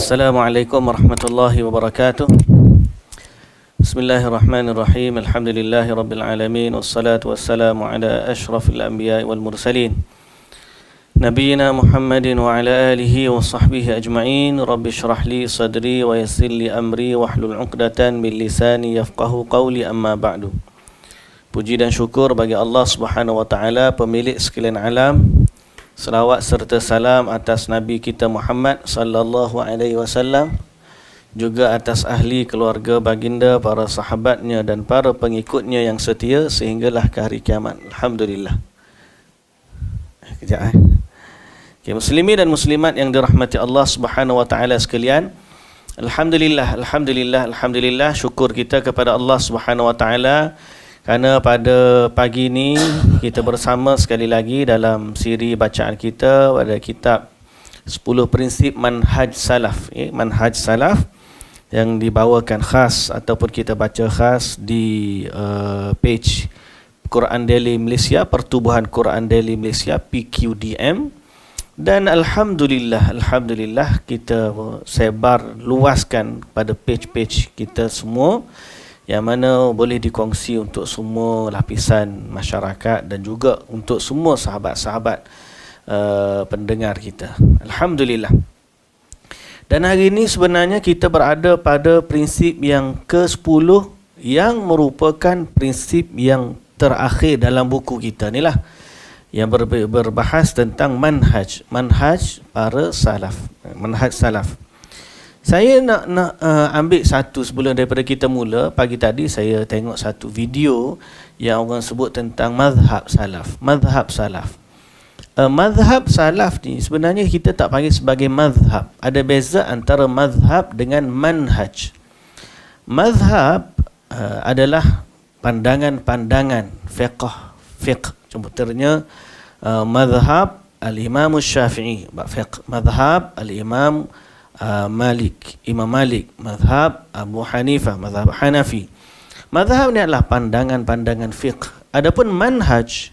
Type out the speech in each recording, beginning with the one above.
Assalamualaikum warahmatullahi wabarakatuh. Bismillahirrahmanirrahim. Alhamdulillahi rabbil alamin. Wassalatu wassalamu ala ashrafil anbiya'i wal mursalin Nabiyyina Muhammadin wa ala alihi wa sahbihi ajma'in. Rabbi shrah li sadri wa yassir li amri wahlul 'uqdatan min lisani yafqahu qawli, amma ba'du. Puji dan syukur bagi Allah Subhanahu wa taala, pemilik sekalian alam. Selawat serta salam atas Nabi kita Muhammad sallallahu alaihi wasallam, juga atas ahli keluarga baginda, para sahabatnya dan para pengikutnya yang setia sehinggalah ke hari kiamat. Alhamdulillah. Kejap Okay, muslimin dan muslimat yang dirahmati Allah Subhanahu wa taala sekalian. Alhamdulillah, syukur kita kepada Allah Subhanahu wa taala kerana pada pagi ini kita bersama sekali lagi dalam siri bacaan kita pada kitab 10 prinsip manhaj salaf, manhaj salaf yang dibawakan khas ataupun kita baca khas di page Quran Daily Malaysia, Pertubuhan Quran Daily Malaysia PQDM. Dan alhamdulillah kita sebar luaskan pada page-page kita semua yang mana boleh dikongsi untuk semua lapisan masyarakat dan juga untuk semua sahabat-sahabat pendengar kita. Alhamdulillah. Dan hari ini sebenarnya kita berada pada prinsip yang ke-10 yang merupakan prinsip yang terakhir dalam buku kita ni lah, yang berbahas tentang manhaj para salaf, manhaj salaf. Saya nak ambil satu sebelum daripada kita mula. Pagi tadi saya tengok satu video yang orang sebut tentang mazhab salaf. Mazhab salaf ni sebenarnya kita tak panggil sebagai mazhab. Ada beza antara mazhab dengan manhaj. Mazhab adalah pandangan-pandangan fiqh. Contohnya mazhab al-Imam Syafi'i, fiqh. Mazhab al-Imam Imam Malik, mazhab Abu Hanifah, mazhab Hanafi. Mazhab ni adalah pandangan-pandangan fiqh. Adapun manhaj,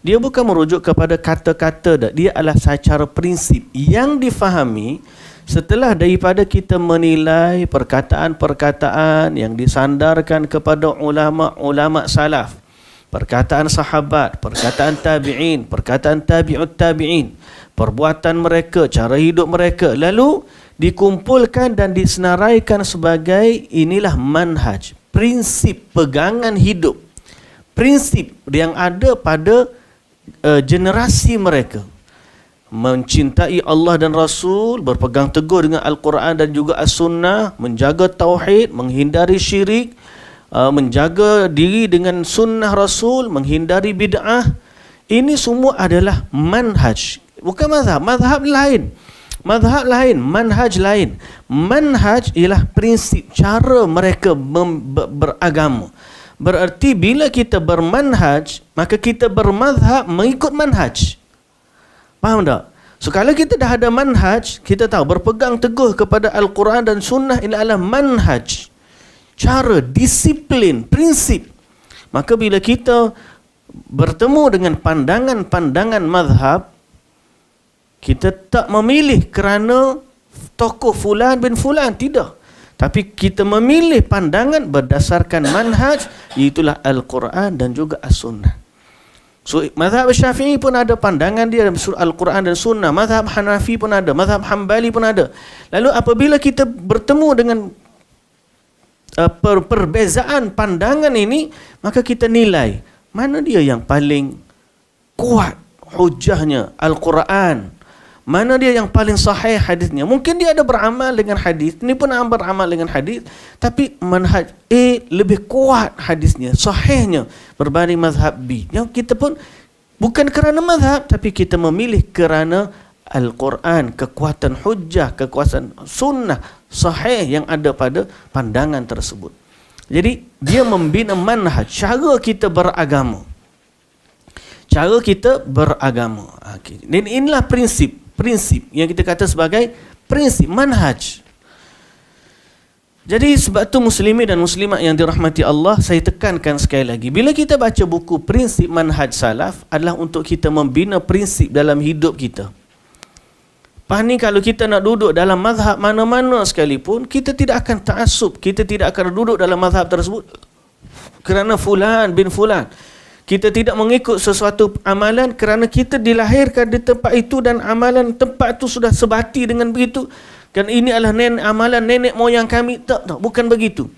dia bukan merujuk kepada kata-kata, dia adalah secara prinsip yang difahami setelah daripada kita menilai perkataan-perkataan yang disandarkan kepada ulama-ulama salaf, perkataan sahabat, perkataan tabi'in, perkataan tabi'ut tabi'in, perbuatan mereka, cara hidup mereka, lalu dikumpulkan dan disenaraikan sebagai inilah manhaj, prinsip pegangan hidup, prinsip yang ada pada generasi mereka. Mencintai Allah dan Rasul, berpegang teguh dengan Al-Quran dan juga As-Sunnah, menjaga tauhid, menghindari syirik, menjaga diri dengan sunnah Rasul, menghindari bid'ah. Ini semua adalah manhaj, bukan mazhab. Mazhab lain, manhaj lain. Manhaj ialah prinsip, cara mereka beragama. Berarti bila kita bermanhaj, maka kita bermazhab mengikut manhaj. Faham tak? So kalau kita dah ada manhaj, kita tahu berpegang teguh kepada Al-Quran dan Sunnah ini adalah manhaj, cara, disiplin, prinsip. Maka bila kita bertemu dengan pandangan-pandangan mazhab, kita tak memilih kerana tokoh fulan bin fulan, tidak. Tapi kita memilih pandangan berdasarkan manhaj, iaitulah Al-Quran dan juga As-Sunnah. So mazhab Syafi'i pun ada pandangan dia dalam Al-Quran dan Sunnah. Mazhab Hanafi pun ada, mazhab Hambali pun ada. Lalu apabila kita bertemu dengan perbezaan pandangan ini, maka kita nilai mana dia yang paling kuat hujahnya, Al-Quran. Mana dia yang paling sahih hadisnya. Mungkin dia ada beramal dengan hadis, ini pun beramal dengan hadis, tapi manhaj A lebih kuat hadisnya, sahihnya berbanding mazhab B. Yang kita pun bukan kerana mazhab, tapi kita memilih kerana Al-Quran, kekuatan hujah, kekuatan sunnah sahih yang ada pada pandangan tersebut. Jadi dia membina manhaj, cara kita beragama. Okay. Dan inilah prinsip yang kita kata sebagai prinsip manhaj. Jadi sebab tu muslimin dan muslimat yang dirahmati Allah, saya tekankan sekali lagi, bila kita baca buku prinsip manhaj salaf adalah untuk kita membina prinsip dalam hidup kita. Lepas ni kalau kita nak duduk dalam mazhab mana-mana sekalipun, kita tidak akan ta'assub, kita tidak akan duduk dalam mazhab tersebut kerana fulan bin fulan. Kita tidak mengikut sesuatu amalan kerana kita dilahirkan di tempat itu dan amalan tempat itu sudah sebati dengan begitu. Dan ini adalah amalan nenek moyang kami. Tak, bukan begitu.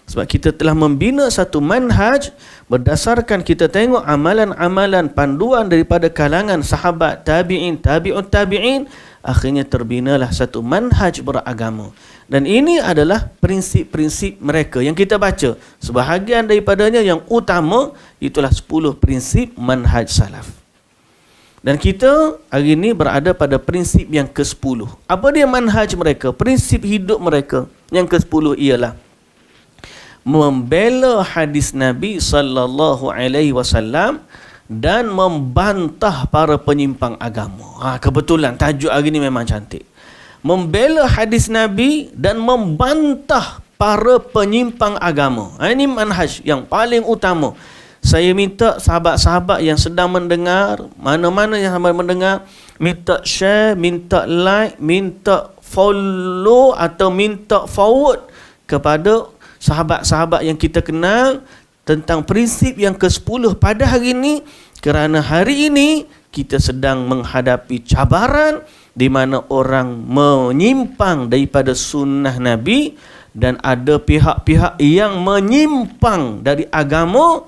Sebab kita telah membina satu manhaj berdasarkan kita tengok amalan-amalan panduan daripada kalangan sahabat, tabi'in, tabi'ut tabi'in, akhirnya terbinalah satu manhaj beragama. Dan ini adalah prinsip-prinsip mereka yang kita baca. Sebahagian daripadanya yang utama itulah 10 prinsip manhaj salaf. Dan kita hari ini berada pada prinsip yang ke-10. Apa dia manhaj mereka? Prinsip hidup mereka yang ke-10 ialah membela hadis Nabi sallallahu alaihi wasallam dan membantah para penyimpang agama. Kebetulan tajuk hari ini memang cantik. Membela hadis Nabi dan membantah para penyimpang agama. Ini manhaj yang paling utama. Saya minta sahabat-sahabat yang sedang mendengar, mana-mana yang sedang mendengar, minta share, minta like, minta follow atau minta forward kepada sahabat-sahabat yang kita kenal tentang prinsip yang ke-10 pada hari ini, kerana hari ini kita sedang menghadapi cabaran di mana orang menyimpang daripada sunnah Nabi dan ada pihak-pihak yang menyimpang dari agama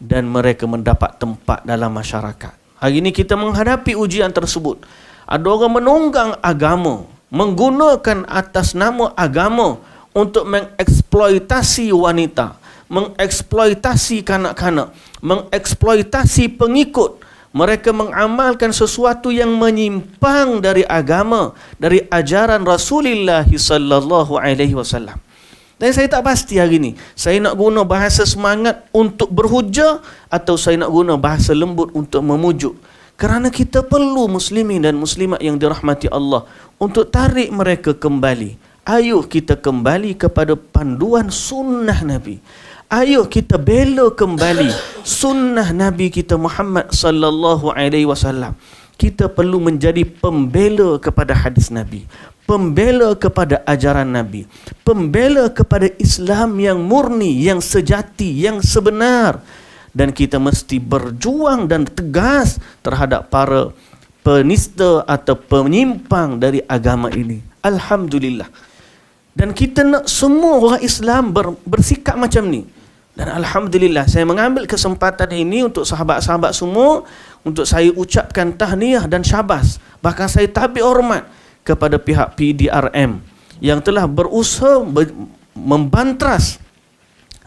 dan mereka mendapat tempat dalam masyarakat. Hari ini kita menghadapi ujian tersebut. Ada orang menunggang agama, menggunakan atas nama agama untuk mengeksploitasi wanita, mengeksploitasi kanak-kanak, mengeksploitasi pengikut. Mereka mengamalkan sesuatu yang menyimpang dari agama, dari ajaran Rasulullah sallallahu alaihi wasallam. Dan saya tak pasti hari ini, saya nak guna bahasa semangat untuk berhujah atau saya nak guna bahasa lembut untuk memujuk. Kerana kita perlu muslimin dan muslimat yang dirahmati Allah untuk tarik mereka kembali. Ayuh kita kembali kepada panduan sunnah Nabi. Ayuh kita bela kembali sunnah Nabi kita Muhammad sallallahu alaihi wasallam. Kita perlu menjadi pembela kepada hadis Nabi, pembela kepada ajaran Nabi, pembela kepada Islam yang murni, yang sejati, yang sebenar. Dan kita mesti berjuang dan tegas terhadap para penista atau penyimpang dari agama ini. Alhamdulillah. Dan kita nak semua orang Islam bersikap macam ni. Dan Alhamdulillah, saya mengambil kesempatan ini untuk sahabat-sahabat semua, untuk saya ucapkan tahniah dan syabas. Bahkan saya tabik hormat kepada pihak PDRM yang telah berusaha membantras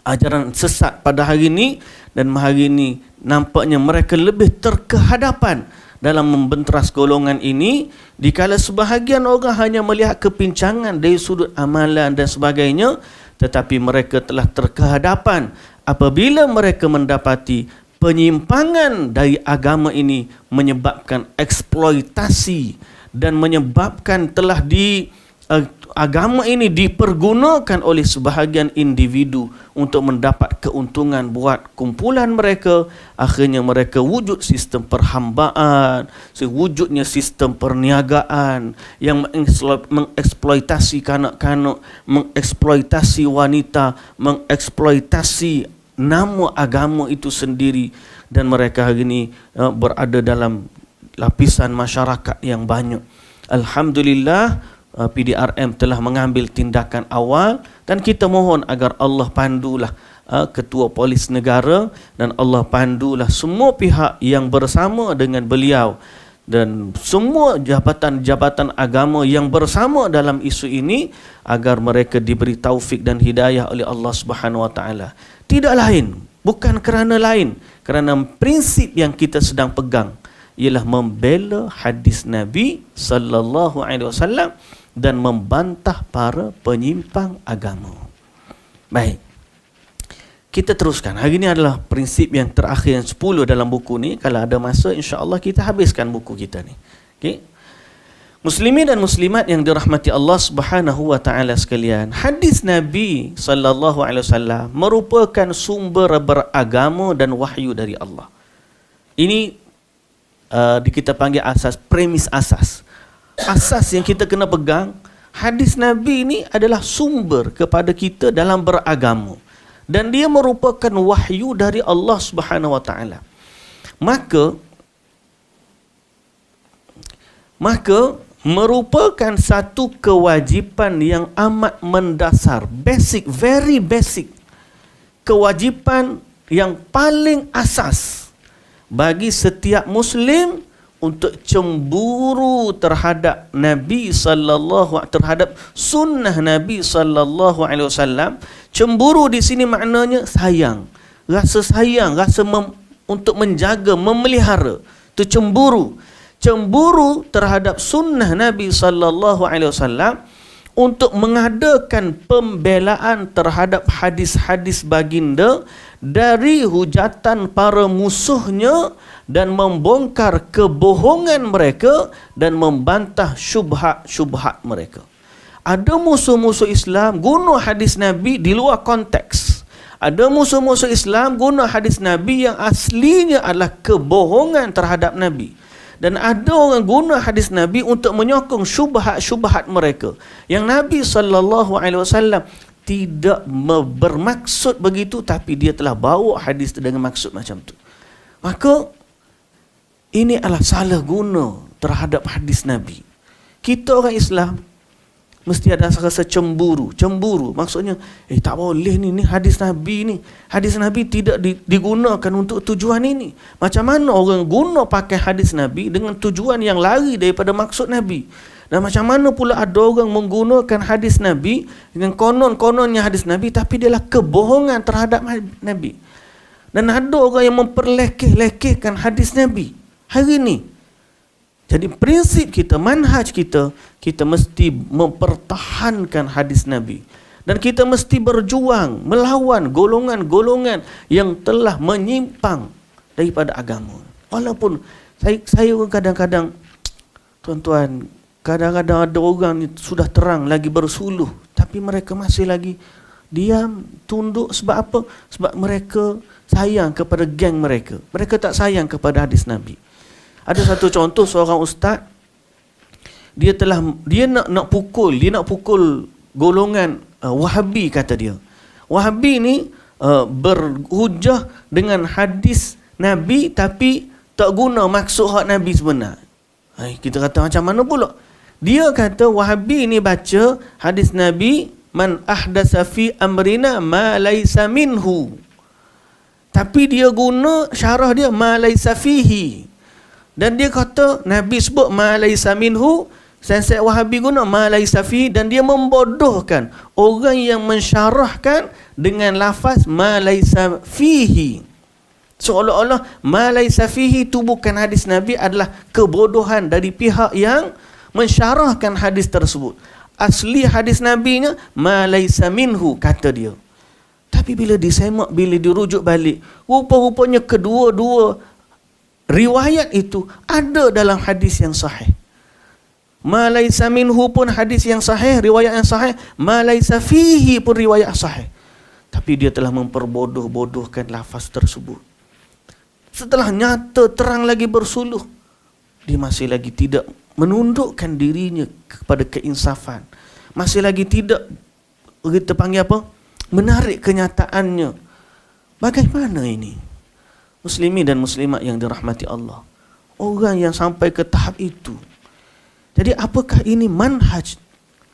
ajaran sesat pada hari ini. Dan hari ini nampaknya mereka lebih terkehadapan dalam membentras golongan ini, dikala sebahagian orang hanya melihat kepincangan dari sudut amalan dan sebagainya, tetapi mereka telah terkehadapan apabila mereka mendapati penyimpangan dari agama ini menyebabkan eksploitasi dan menyebabkan telah agama ini dipergunakan oleh sebahagian individu untuk mendapat keuntungan buat kumpulan mereka. Akhirnya mereka wujud sistem perhambaan, wujudnya sistem perniagaan yang mengeksploitasi kanak-kanak, mengeksploitasi wanita, mengeksploitasi nama agama itu sendiri. Dan mereka hari ini berada dalam lapisan masyarakat yang banyak. Alhamdulillah, PDRM telah mengambil tindakan awal dan kita mohon agar Allah pandulah Ketua Polis Negara dan Allah pandulah semua pihak yang bersama dengan beliau dan semua jabatan-jabatan agama yang bersama dalam isu ini agar mereka diberi taufik dan hidayah oleh Allah Subhanahu Wa Taala. Tidak lain, bukan kerana lain, kerana prinsip yang kita sedang pegang ialah membela hadis Nabi sallallahu alaihi wasallam dan membantah para penyimpang agama. Baik. Kita teruskan. Hari ini adalah prinsip yang terakhir yang 10 dalam buku ni. Kalau ada masa, insya-Allah kita habiskan buku kita ni. Okey. Muslimin dan muslimat yang dirahmati Allah Subhanahu wa taala sekalian, hadis Nabi sallallahu alaihi wasallam merupakan sumber beragama dan wahyu dari Allah. Ini kita panggil asas, premis asas. asas yang kita kena pegang. Hadis Nabi ini adalah sumber kepada kita dalam beragama, dan dia merupakan wahyu dari Allah Subhanahu wa taala. Maka merupakan satu kewajipan yang amat mendasar, basic, very basic, kewajipan yang paling asas bagi setiap Muslim untuk cemburu terhadap Nabi sallallahu terhadap sunnah Nabi sallallahu alaihi wasallam. Cemburu di sini maknanya sayang, rasa untuk menjaga, memelihara. Itu cemburu. Cemburu terhadap sunnah Nabi sallallahu alaihi wasallam untuk mengadakan pembelaan terhadap hadis-hadis baginda dari hujatan para musuhnya dan membongkar kebohongan mereka dan membantah syubhat-syubhat mereka. Ada musuh-musuh Islam guna hadis Nabi di luar konteks. Ada musuh-musuh Islam guna hadis Nabi yang aslinya adalah kebohongan terhadap Nabi. Dan ada orang guna hadis Nabi untuk menyokong syubhat-syubhat mereka. Yang Nabi SAW tidak bermaksud begitu, tapi dia telah bawa hadis itu dengan maksud macam tu. Maka ini adalah salah guna terhadap hadis Nabi. Kita orang Islam mesti ada rasa cemburu. Cemburu maksudnya tak boleh ni hadis Nabi ni. Hadis Nabi tidak digunakan untuk tujuan ini. Macam mana orang guna pakai hadis Nabi dengan tujuan yang lari daripada maksud Nabi? Dan macam mana pula ada orang menggunakan hadis Nabi dengan konon-kononnya hadis Nabi, tapi dia adalah kebohongan terhadap Nabi. Dan ada orang yang memperlekeh-lekehkan hadis Nabi hari ini. Jadi prinsip kita, manhaj kita, kita mesti mempertahankan hadis Nabi. Dan kita mesti berjuang melawan golongan-golongan yang telah menyimpang daripada agama. Walaupun saya kadang-kadang, tuan-tuan, kadang-kadang ada orang ni sudah terang lagi bersuluh, tapi mereka masih lagi diam, tunduk. Sebab apa? Sebab mereka sayang kepada geng mereka. Mereka tak sayang kepada hadis Nabi. Ada satu contoh, seorang ustaz, dia nak pukul golongan Wahabi, kata dia. Wahabi ni berhujah dengan hadis Nabi tapi tak guna maksud hak Nabi sebenar. Kita kata macam mana pula? Dia kata Wahabi ni baca hadis Nabi, man ahdasa fi amrina ma laysa minhu. Tapi dia guna syarah dia ma laysa fihi. Dan dia kata Nabi sebut ma laysa minhu, Sensei Wahabi guna ma laysa fihi, dan dia membodohkan orang yang mensyarahkan dengan lafaz ma laysa fihi. Seolah-olah ma laysa fihi itu bukan hadis Nabi, adalah kebodohan dari pihak yang mensyarahkan hadis tersebut. Asli hadis Nabinya ma laysa minhu, kata dia. Tapi bila disemak, bila dirujuk balik, rupa-rupanya kedua-dua riwayat itu ada dalam hadis yang sahih. Ma laysa minhu pun hadis yang sahih, riwayat yang sahih. Ma laysa fihi pun riwayat sahih. Tapi dia telah memperbodoh-bodohkan lafaz tersebut. Setelah nyata terang lagi bersuluh, dia masih lagi tidak menundukkan dirinya kepada keinsafan. Masih lagi tidak, kita panggil apa? Menarik kenyataannya. Bagaimana ini? Muslimin dan muslimat yang dirahmati Allah, orang yang sampai ke tahap itu. Jadi apakah ini manhaj?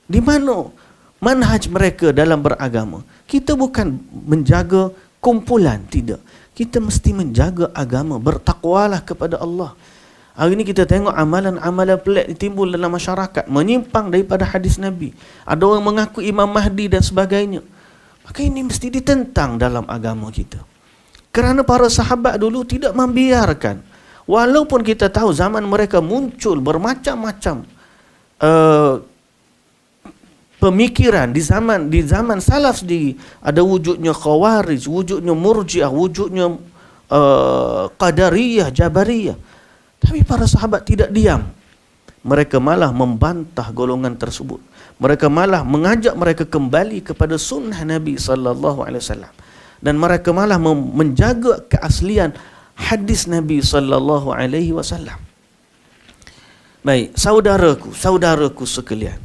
Di mana manhaj mereka dalam beragama? Kita bukan menjaga kumpulan, tidak. Kita mesti menjaga agama, bertakwalah kepada Allah. Hari ini kita tengok amalan-amalan pelik timbul dalam masyarakat, menyimpang daripada hadis Nabi. Ada orang mengaku Imam Mahdi dan sebagainya. Maka ini mesti ditentang dalam agama kita. Kerana para sahabat dulu tidak membiarkan. Walaupun kita tahu zaman mereka muncul bermacam-macam pemikiran di zaman salaf sendiri. Ada wujudnya Khawarij, wujudnya Murji'ah, wujudnya Qadariyah, Jabariyah. Tapi para sahabat tidak diam. Mereka malah membantah golongan tersebut. Mereka malah mengajak mereka kembali kepada sunnah Nabi sallallahu alaihi wasallam. Dan mereka malah menjaga keaslian hadis Nabi sallallahu alaihi wasallam. Baik, saudaraku sekalian,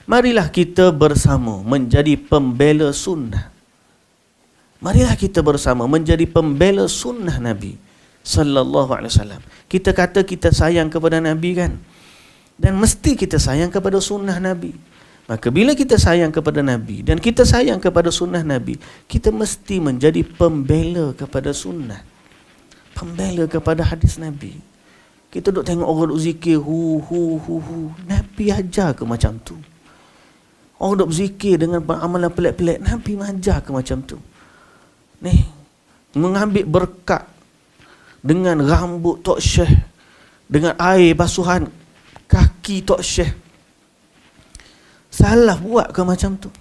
marilah kita bersama menjadi pembela sunnah. Marilah kita bersama menjadi pembela sunnah Nabi sallallahu alaihi wasallam. Kita kata kita sayang kepada Nabi kan? Dan mesti kita sayang kepada sunnah Nabi. Maka bila kita sayang kepada Nabi dan kita sayang kepada sunnah Nabi, kita mesti menjadi pembela kepada sunnah. Pembela kepada hadis Nabi. Kita duk tengok orang duk zikir hu. Nabi ajar ke macam tu? Orang duk zikir dengan amalan pelik-pelik, Nabi ajar ke macam tu? Ni mengambil berkat dengan rambut Tok Syekh, dengan air basuhan kaki Tok Syekh. Salah buat ke macam tu?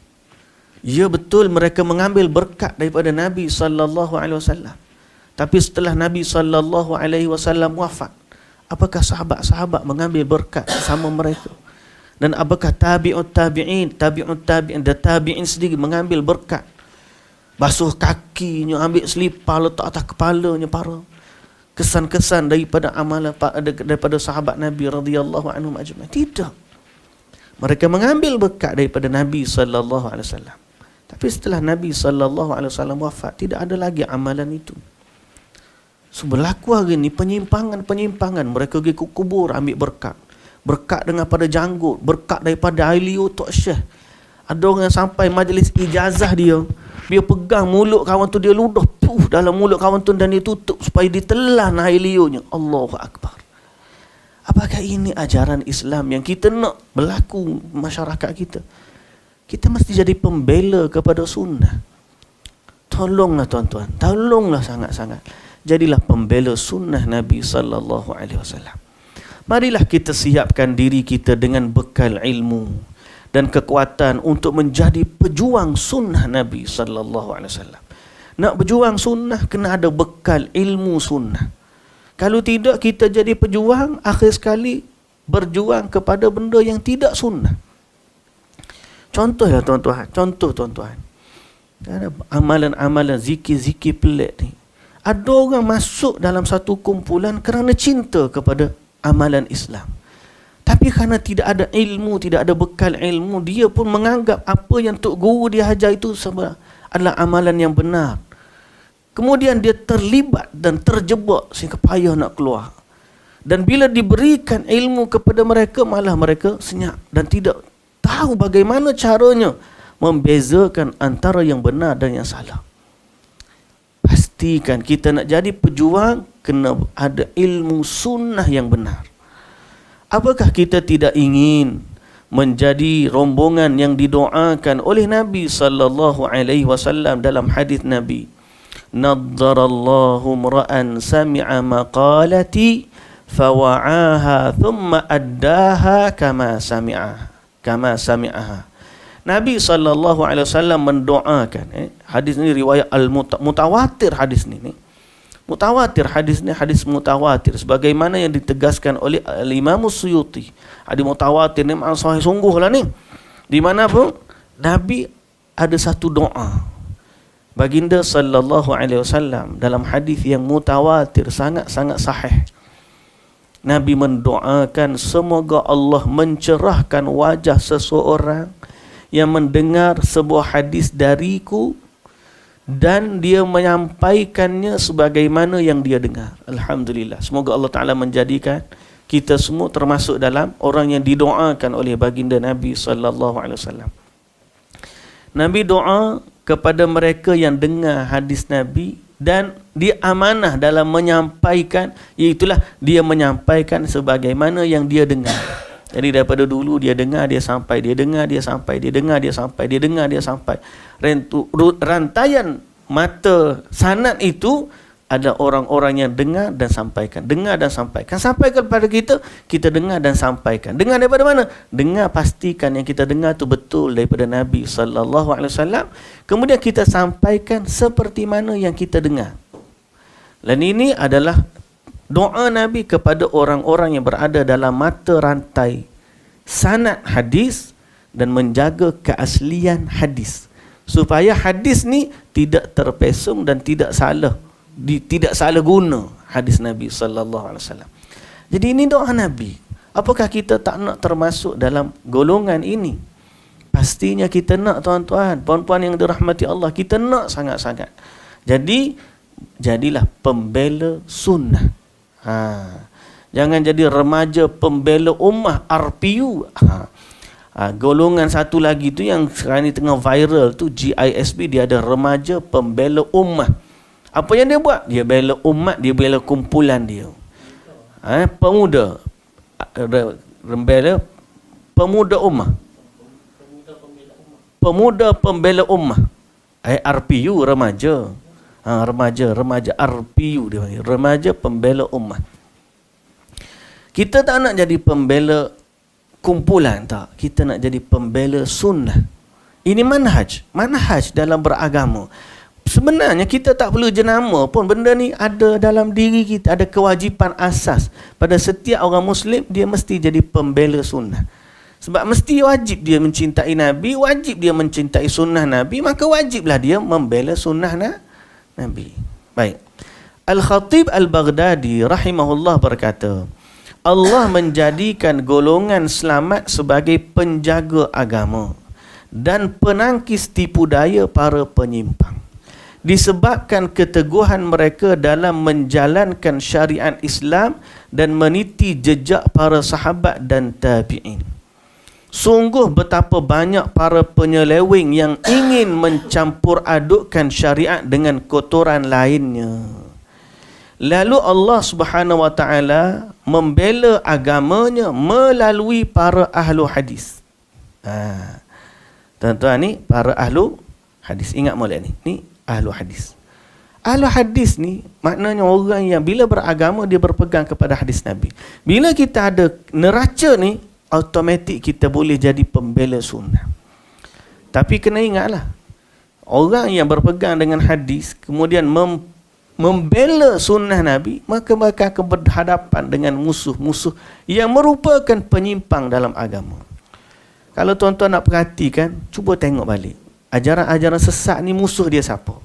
Ya betul, mereka mengambil berkat daripada Nabi sallallahu alaihi wasallam. Tapi setelah Nabi sallallahu alaihi wasallam wafat, apakah sahabat-sahabat mengambil berkat sama mereka? Dan apakah tabi'ut tabi'in dan tabi'in sendiri mengambil berkat? Basuh kakinya, ambil selipar letak atas kepalanya para. Kesan-kesan daripada amalan daripada sahabat Nabi radhiyallahu anhum ajma'in. Tidak. Mereka mengambil berkat daripada Nabi sallallahu alaihi wasallam. Tapi setelah Nabi sallallahu alaihi wasallam wafat, tidak ada lagi amalan itu. So, berlaku hari ni penyimpangan. Mereka pergi ke kubur ambil berkat. Berkat dengan pada janggut, berkat daripada air liur Tok Syekh. Ada orang yang sampai majlis ijazah dia pegang mulut kawan tu, dia ludah dalam mulut kawan tu dan dia tutup supaya ditelan air liurnya. Allahu Akbar. Apakah ini ajaran Islam yang kita nak berlaku masyarakat kita? Kita mesti jadi pembela kepada sunnah. Tolonglah tuan-tuan, tolonglah sangat-sangat. Jadilah pembela sunnah Nabi sallallahu alaihi wasallam. Marilah kita siapkan diri kita dengan bekal ilmu dan kekuatan untuk menjadi pejuang sunnah Nabi sallallahu alaihi wasallam. Nak berjuang sunnah kena ada bekal ilmu sunnah. Kalau tidak, kita jadi pejuang, akhir sekali berjuang kepada benda yang tidak sunnah. Contoh ya tuan-tuan, tuan-tuan. Ada amalan-amalan zikir-zikir pelik ni. Ada orang masuk dalam satu kumpulan kerana cinta kepada amalan Islam. Tapi kerana tidak ada ilmu, tidak ada bekal ilmu, dia pun menganggap apa yang Tok Guru dia ajar itu adalah amalan yang benar. Kemudian dia terlibat dan terjebak sehingga payah nak keluar. Dan bila diberikan ilmu kepada mereka, malah mereka senyap dan tidak tahu bagaimana caranya membezakan antara yang benar dan yang salah. Pastikan kita nak jadi pejuang, kena ada ilmu sunnah yang benar. Apakah kita tidak ingin menjadi rombongan yang didoakan oleh Nabi sallallahu alaihi wasallam dalam hadis Nabi? Nadarallahu mra'an sami'a maqalati fawa'aha thumma addaha kama sami'aha. Nabi sallallahu alaihi wasallam mendoakan, hadis ini riwayat mutawatir hadis ni. Mutawatir hadis ni, hadis mutawatir sebagaimana yang ditegaskan oleh Imam Suyuti. Hadis mutawatir ni memang sahih sungguhlah ni. Di mana pun Nabi ada satu doa. Baginda sallallahu alaihi wasallam dalam hadis yang mutawatir sangat-sangat sahih. Nabi mendoakan semoga Allah mencerahkan wajah seseorang yang mendengar sebuah hadis dariku dan dia menyampaikannya sebagaimana yang dia dengar. Alhamdulillah. Semoga Allah Ta'ala menjadikan kita semua termasuk dalam orang yang didoakan oleh baginda Nabi sallallahu alaihi wasallam. Nabi doa kepada mereka yang dengar hadis Nabi dan dia amanah dalam menyampaikan, iaitulah dia menyampaikan sebagaimana yang dia dengar. Jadi daripada dulu dia dengar, dia sampai, dia dengar, dia sampai, dia dengar, dia sampai, dia dengar, dia sampai. Rantaian mata sanad itu ada orang-orang yang dengar dan sampaikan. Dengar dan sampaikan. Sampaikan kepada kita, kita dengar dan sampaikan. Dengar daripada mana? Dengar, pastikan yang kita dengar itu betul daripada Nabi sallallahu alaihi wasallam. Kemudian kita sampaikan seperti mana yang kita dengar. Dan ini adalah doa Nabi kepada orang-orang yang berada dalam mata rantai sanad hadis dan menjaga keaslian hadis. Supaya hadis ni tidak terpesong dan tidak salah. Tidak salah guna hadis Nabi sallallahu alaihi wasallam. Jadi ini doa Nabi. Apakah kita tak nak termasuk dalam golongan ini? Pastinya kita nak, tuan-tuan, puan-puan yang dirahmati Allah, kita nak sangat-sangat. Jadi, jadilah pembela sunnah. Jangan jadi remaja pembela ummah, RPU. Golongan satu lagi tu yang sekarang ni tengah viral tu, GISB, dia ada remaja pembela ummah. Apa yang dia buat? Dia bela umat, dia bela kumpulan dia. Pemuda. Rembela pemuda ummah. Pemuda pembela ummah. RPU, remaja. Remaja RPU dia panggil. Remaja pembela ummah. Kita tak nak jadi pembela kumpulan, tak. Kita nak jadi pembela sunnah. Ini manhaj dalam beragama. Sebenarnya kita tak perlu jenama pun, benda ni ada dalam diri kita, ada kewajipan asas. Pada setiap orang Muslim, dia mesti jadi pembela sunnah. Sebab mesti wajib dia mencintai Nabi, wajib dia mencintai sunnah Nabi, maka wajiblah dia membela sunnah Nabi. Baik. Al-Khatib Al-Baghdadi rahimahullah berkata, Allah menjadikan golongan selamat sebagai penjaga agama dan penangkis tipu daya para penyimpang. Disebabkan keteguhan mereka dalam menjalankan syariat Islam dan meniti jejak para sahabat dan tabi'in. Sungguh betapa banyak para penyeleweng yang ingin mencampur adukkan syariat dengan kotoran lainnya. Lalu Allah Subhanahu wa taala membela agamanya melalui para ahlu hadis. Tuan-tuan, ni para ahlu hadis. Ingat molek ni. Ni ahlu hadis. Ahlu hadis ni maknanya orang yang bila beragama dia berpegang kepada hadis Nabi. Bila kita ada neraca ni, automatik kita boleh jadi pembela sunnah. Tapi kena ingatlah, orang yang berpegang dengan hadis kemudian membela sunnah Nabi, maka mereka akan berhadapan dengan musuh-musuh yang merupakan penyimpang dalam agama. Kalau tuan-tuan nak perhatikan, cuba tengok balik. Ajaran-ajaran sesat ni musuh dia siapa?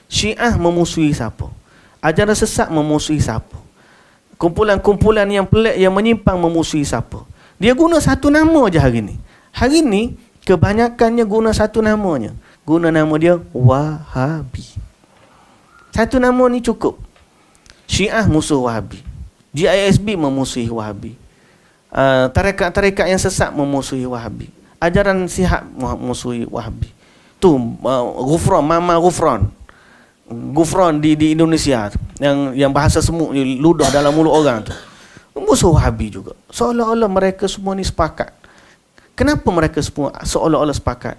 Syiah memusuhi siapa? Ajaran sesat memusuhi siapa? Kumpulan-kumpulan yang pelik yang menyimpang memusuhi siapa? Dia guna satu nama je hari ni. Hari ni kebanyakannya guna satu namanya. Guna nama dia Wahabi. Satu nama ni cukup. Syiah musuh Wahabi. GISB memusuhi Wahabi. Tarekat-tarekat yang sesat memusuhi Wahabi. Ajaran sihat memusuhi Wahabi. Tu Ghufran, Mama Ghufran. Ghufran di Indonesia yang bahasa semut ludah dalam mulut orang tu. Musuh Wahabi juga. Seolah-olah mereka semua ni sepakat. Kenapa mereka semua seolah-olah sepakat?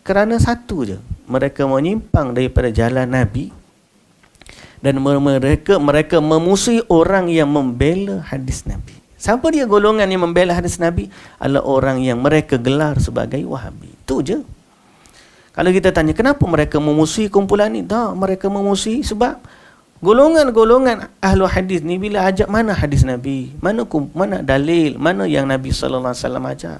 Kerana satu je. Mereka menyimpang daripada jalan Nabi. Dan mereka memusuhi orang yang membela hadis Nabi. Siapa dia golongan yang membela hadis Nabi? Adalah orang yang mereka gelar sebagai Wahabi. Itu je. Kalau kita tanya, kenapa mereka memusuhi kumpulan ni? Tak, mereka memusuhi sebab golongan-golongan ahlu hadis ni bila ajak mana hadis Nabi? Mana dalil? Mana yang Nabi SAW ajak?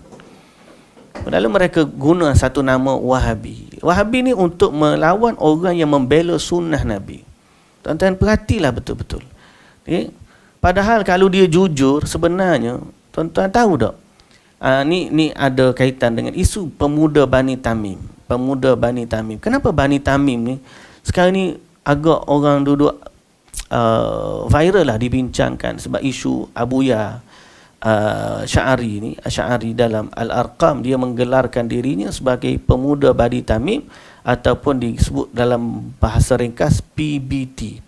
Lalu mereka guna satu nama Wahabi. Wahabi ni untuk melawan orang yang membela sunnah Nabi. Tuan-tuan perhatilah betul-betul. Okay? Padahal kalau dia jujur, sebenarnya tuan-tuan tahu tak? Ni ada kaitan dengan isu pemuda Bani Tamim. Pemuda Bani Tamim. Kenapa Bani Tamim ni sekarang ni agak orang duduk viral lah dibincangkan sebab isu Abuya Sya'ari dalam Al-Arqam, dia menggelarkan dirinya sebagai pemuda Bani Tamim ataupun disebut dalam bahasa ringkas PBT.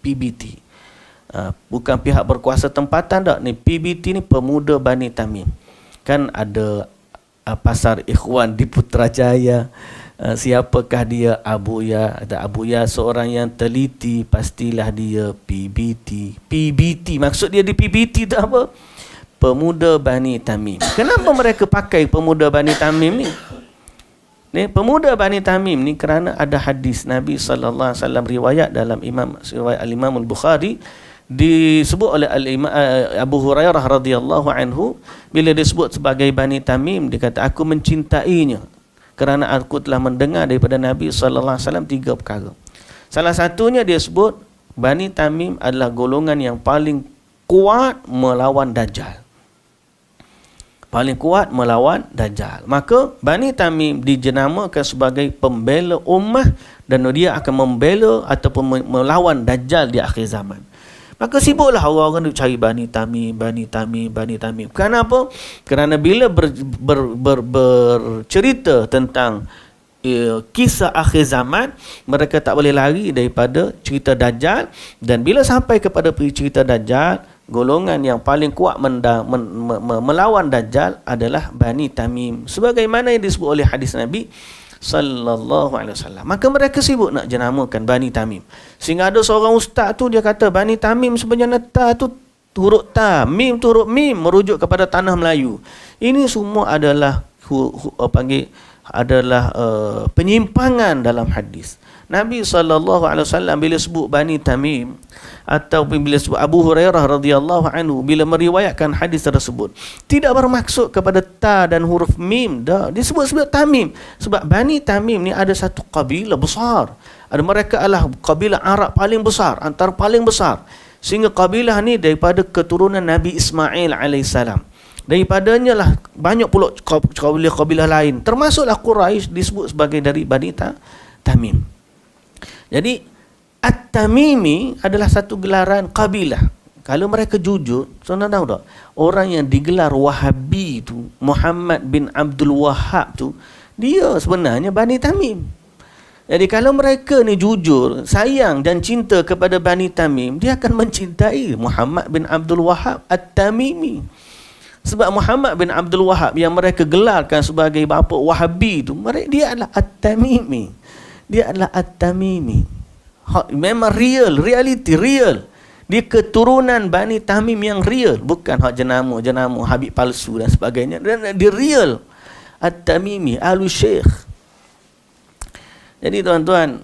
Bukan pihak berkuasa tempatan tak ni, PBT ni pemuda Bani Tamim. Kan ada pasar Ikhwan di Putrajaya. Siapakah dia? Abuya. Ada Abuya seorang yang teliti, pastilah dia PBT. Maksud dia di PBT tu apa? Pemuda Bani Tamim. Kenapa mereka pakai pemuda Bani Tamim ni? Pemuda Bani Tamim ni kerana ada hadis Nabi sallallahu alaihi wasallam riwayat dalam riwayat Al-Imam Al-Bukhari, disebut oleh Abu Hurairah radhiyallahu anhu, bila disebut sebagai Bani Tamim, dia kata aku mencintainya kerana aku telah mendengar daripada Nabi sallallahu alaihi wasallam 3 perkara. Salah satunya dia sebut Bani Tamim adalah golongan yang paling kuat melawan Dajjal. paling kuat melawan Dajjal. Maka Bani Tamim dijenamakan sebagai pembela ummah dan dia akan membela ataupun melawan Dajjal di akhir zaman. Maka sibuklah orang-orang duk cari Bani Tamim, Bani Tamim, Bani Tamim. Kenapa? Kerana bila bercerita tentang kisah akhir zaman, mereka tak boleh lari daripada cerita Dajjal. Dan bila sampai kepada cerita Dajjal, golongan yang paling kuat melawan Dajjal adalah Bani Tamim, sebagaimana yang disebut oleh hadis Nabi sallallahu alaihi wasallam. Maka mereka sibuk nak jenamakan Bani Tamim, sehingga ada seorang ustaz tu dia kata Bani Tamim sebenarnya ta tu huruf ta, mim tu huruf mim, merujuk kepada tanah Melayu. Ini semua adalah penyimpangan dalam hadis. Nabi SAW bila sebut Bani Tamim atau bila sebut Abu Hurairah radhiyallahu anhu, bila meriwayatkan hadis tersebut, tidak bermaksud kepada ta dan huruf mim dah. Dia sebut Tamim sebab Bani Tamim ni ada satu kabilah besar. Mereka adalah kabilah Arab paling besar, antara paling besar. Sehingga kabilah ni daripada keturunan Nabi Ismail alaihissalam. Daripadanya lah banyak pula kabilah lain, termasuklah Quraisy disebut sebagai dari Bani Tamim. Jadi At-Tamimi adalah satu gelaran kabilah. Kalau mereka jujur, saudara tahu tak, orang yang digelar Wahabi tu, Muhammad bin Abdul Wahhab tu, dia sebenarnya Bani Tamim. Jadi kalau mereka ni jujur, sayang dan cinta kepada Bani Tamim, dia akan mencintai Muhammad bin Abdul Wahhab At-Tamimi. Sebab Muhammad bin Abdul Wahhab yang mereka gelarkan sebagai bapa Wahabi tu, dia adalah At-Tamimi. Dia adalah At-Tamimi. Memang reality real. Dia keturunan Bani Tamim yang real, bukan hak jenama Habib palsu dan sebagainya. Dia real. At-Tamimi, Ahlu Syekh. Jadi tuan-tuan,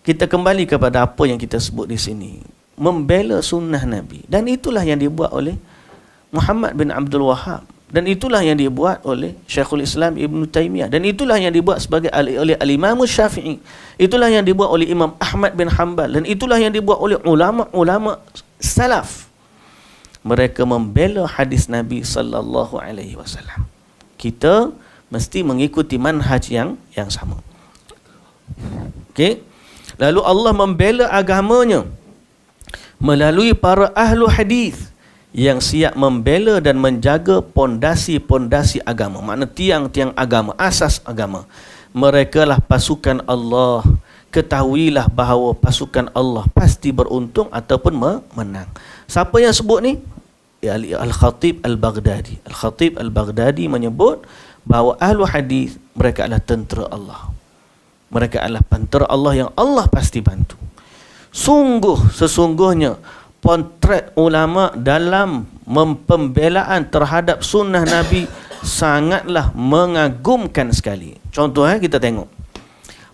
kita kembali kepada apa yang kita sebut di sini. Membela sunnah Nabi. Dan itulah yang dibuat oleh Muhammad bin Abdul Wahhab, dan itulah yang dibuat oleh Syekhul Islam Ibn Taymiyah, dan itulah yang dibuat oleh Al-Imam Syafi'i, itulah yang dibuat oleh Imam Ahmad bin Hanbal, dan itulah yang dibuat oleh ulama-ulama salaf. Mereka membela hadis Nabi sallallahu alaihi wasallam. Kita mesti mengikuti manhaj yang sama. Okey. Lalu Allah membela agamanya melalui para ahlu hadis yang siap membela dan menjaga pondasi-pondasi agama, makna tiang-tiang agama, asas agama. Mereka lah pasukan Allah. Ketahuilah bahawa pasukan Allah pasti beruntung ataupun menang. Siapa yang sebut ni? Al-Khatib Al-Baghdadi. Al-Khatib Al-Baghdadi menyebut bahawa ahlu hadis mereka adalah tentera Allah. Mereka adalah tentera Allah yang Allah pasti bantu. Sesungguhnya potret ulama dalam pembelaan terhadap sunnah Nabi sangatlah mengagumkan sekali. Contoh kita tengok.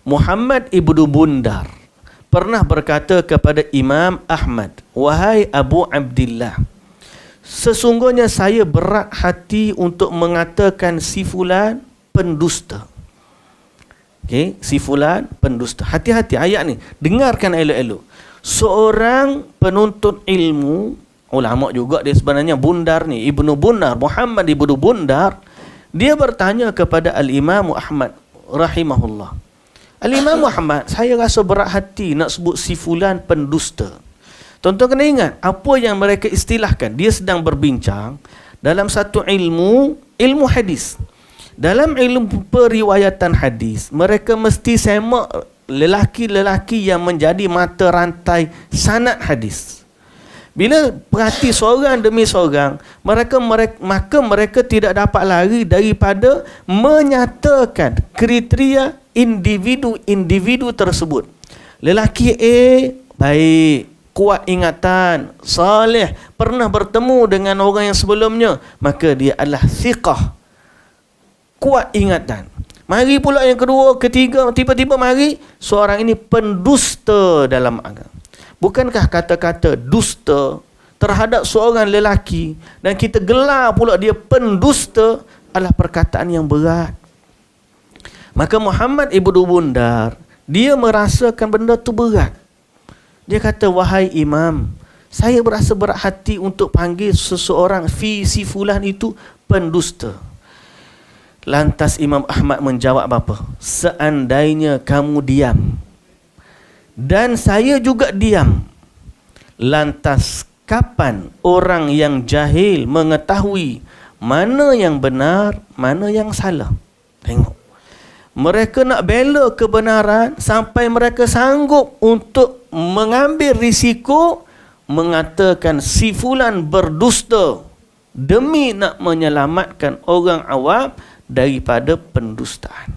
Muhammad ibnu Bundar pernah berkata kepada Imam Ahmad, "Wahai Abu Abdillah, sesungguhnya saya berat hati untuk mengatakan si fulan pendusta." Okey, si fulan pendusta. Hati-hati ayat ni, dengarkan elok-elok. Seorang penuntut ilmu, ulama juga dia sebenarnya, Bundar ni, Ibnu Bundar, Muhammad Ibnu Bundar, dia bertanya kepada Al-Imam Ahmad rahimahullah. Al-Imam Muhammad, saya rasa berat hati nak sebut si fulan pendusta. Tuan-tuan kena ingat, apa yang mereka istilahkan, dia sedang berbincang dalam satu ilmu hadis. Dalam ilmu periwayatan hadis, mereka mesti semak lelaki-lelaki yang menjadi mata rantai sanad hadis. Bila perhati seorang demi seorang, maka mereka tidak dapat lari daripada menyatakan kriteria individu tersebut. Lelaki A baik, kuat ingatan, saleh, pernah bertemu dengan orang yang sebelumnya, maka dia adalah thiqah, kuat ingatan. Mari pula yang kedua, ketiga, tiba-tiba mari seorang ini pendusta dalam agama. Bukankah kata-kata dusta terhadap seorang lelaki dan kita gelar pula dia pendusta adalah perkataan yang berat. Maka Muhammad Ibnu Bundar, dia merasakan benda tu berat. Dia kata, "Wahai Imam, saya berasa berat hati untuk panggil seseorang si fulan itu pendusta. Lantas Imam Ahmad menjawab apa? Seandainya kamu diam dan saya juga diam, lantas kapan orang yang jahil mengetahui mana yang benar, mana yang salah? Tengok. Mereka nak bela kebenaran sampai mereka sanggup untuk mengambil risiko mengatakan si fulan berdusta demi nak menyelamatkan orang awam daripada pendustaan.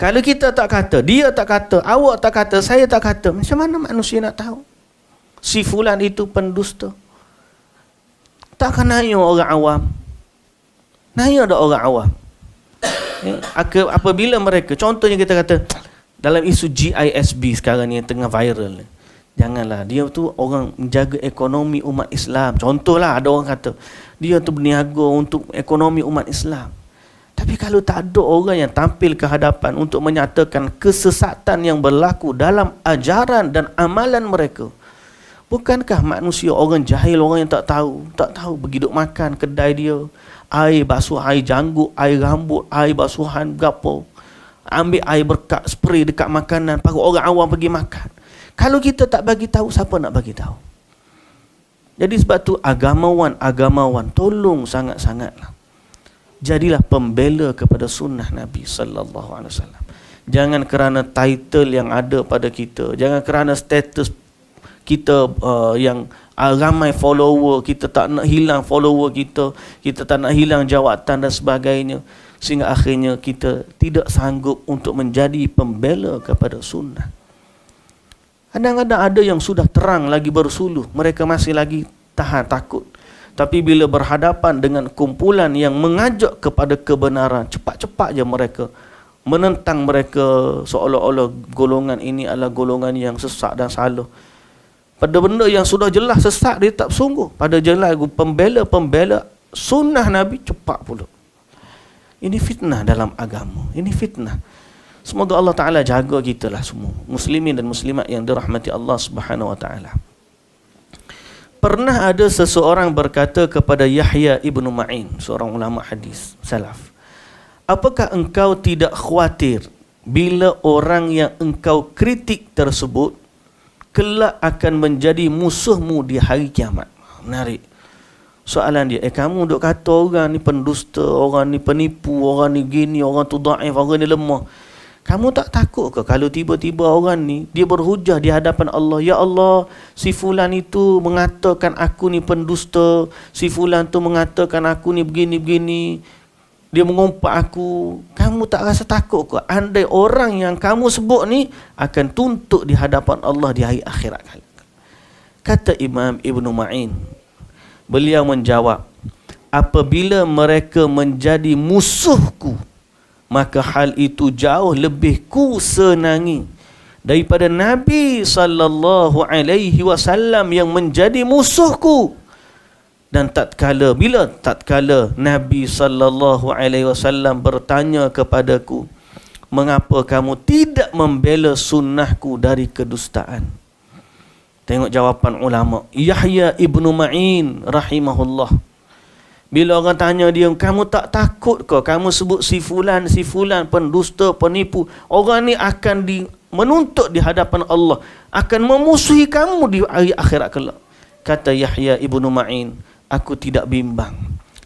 Kalau kita tak kata, dia tak kata, awak tak kata, saya tak kata, macam mana manusia nak tahu si fulan itu pendusta? Takkan nanya orang awam. Nanya ada orang awam. Apabila mereka, contohnya kita kata dalam isu GISB sekarang ni yang tengah viral ni, janganlah, dia tu orang menjaga ekonomi umat Islam. Contohlah ada orang kata dia tu berniaga untuk ekonomi umat Islam. Tapi kalau tak ada orang yang tampil ke hadapan untuk menyatakan kesesatan yang berlaku dalam ajaran dan amalan mereka, bukankah manusia orang jahil, orang yang tak tahu pergi duk makan kedai dia, air basuh, air janggut, air rambut, air basuhan gapo, ambil air berkat spray dekat makanan, para orang awam pergi makan. Kalau kita tak bagi tahu, siapa nak bagi tahu? Jadi sebab tu agamawan tolong sangat-sangatlah, jadilah pembela kepada sunnah Nabi sallallahu alaihi wasallam. Jangan kerana title yang ada pada kita, jangan kerana status kita yang ramai follower, kita tak nak hilang follower kita, kita tak nak hilang jawatan dan sebagainya, sehingga akhirnya kita tidak sanggup untuk menjadi pembela kepada sunnah. Kadang-kadang ada yang sudah terang lagi bersuluh, mereka masih lagi tahan takut. Tapi bila berhadapan dengan kumpulan yang mengajak kepada kebenaran, cepat-cepat je mereka menentang mereka, seolah-olah golongan ini adalah golongan yang sesat dan salah. Pada benda yang sudah jelas sesat, dia tak sungguh. Pada jelas pembela sunnah Nabi, cepat pula. Ini fitnah dalam agama. Ini fitnah. Semoga Allah Ta'ala jaga kita lah semua, muslimin dan muslimat yang dirahmati Allah Subhanahu Wa Ta'ala. Pernah ada seseorang berkata kepada Yahya ibn Ma'in, seorang ulama hadis salaf, apakah engkau tidak khawatir bila orang yang engkau kritik tersebut kelak akan menjadi musuhmu di hari kiamat? Menarik soalan dia. Kamu duk kata orang ni pendusta, orang ni penipu, orang ni gini, orang tu dhaif, orang ni lemah. Kamu tak takut ke kalau tiba-tiba orang ni dia berhujah di hadapan Allah, ya Allah, si fulan itu mengatakan aku ni pendusta, si fulan tu mengatakan aku ni begini-begini, dia mengumpat aku. Kamu tak rasa takut ke andai orang yang kamu sebut ni akan tuntut di hadapan Allah di hari akhirat? Kata Imam Ibn Ma'in, beliau menjawab, apabila mereka menjadi musuhku, maka hal itu jauh lebih ku senangi daripada Nabi sallallahu alaihi wasallam yang menjadi musuhku. Dan tatkala Nabi sallallahu alaihi wasallam bertanya kepadaku, mengapa kamu tidak membela sunnahku dari kedustaan? Tengok jawapan ulama. Yahya ibnu Ma'in rahimahullah, bila orang tanya dia, kamu tak takut ke kamu sebut si fulan pendusta, penipu, orang ni akan menuntut di hadapan Allah, akan memusuhi kamu di hari akhirat kelak. Kata Yahya ibnu Ma'in, aku tidak bimbang.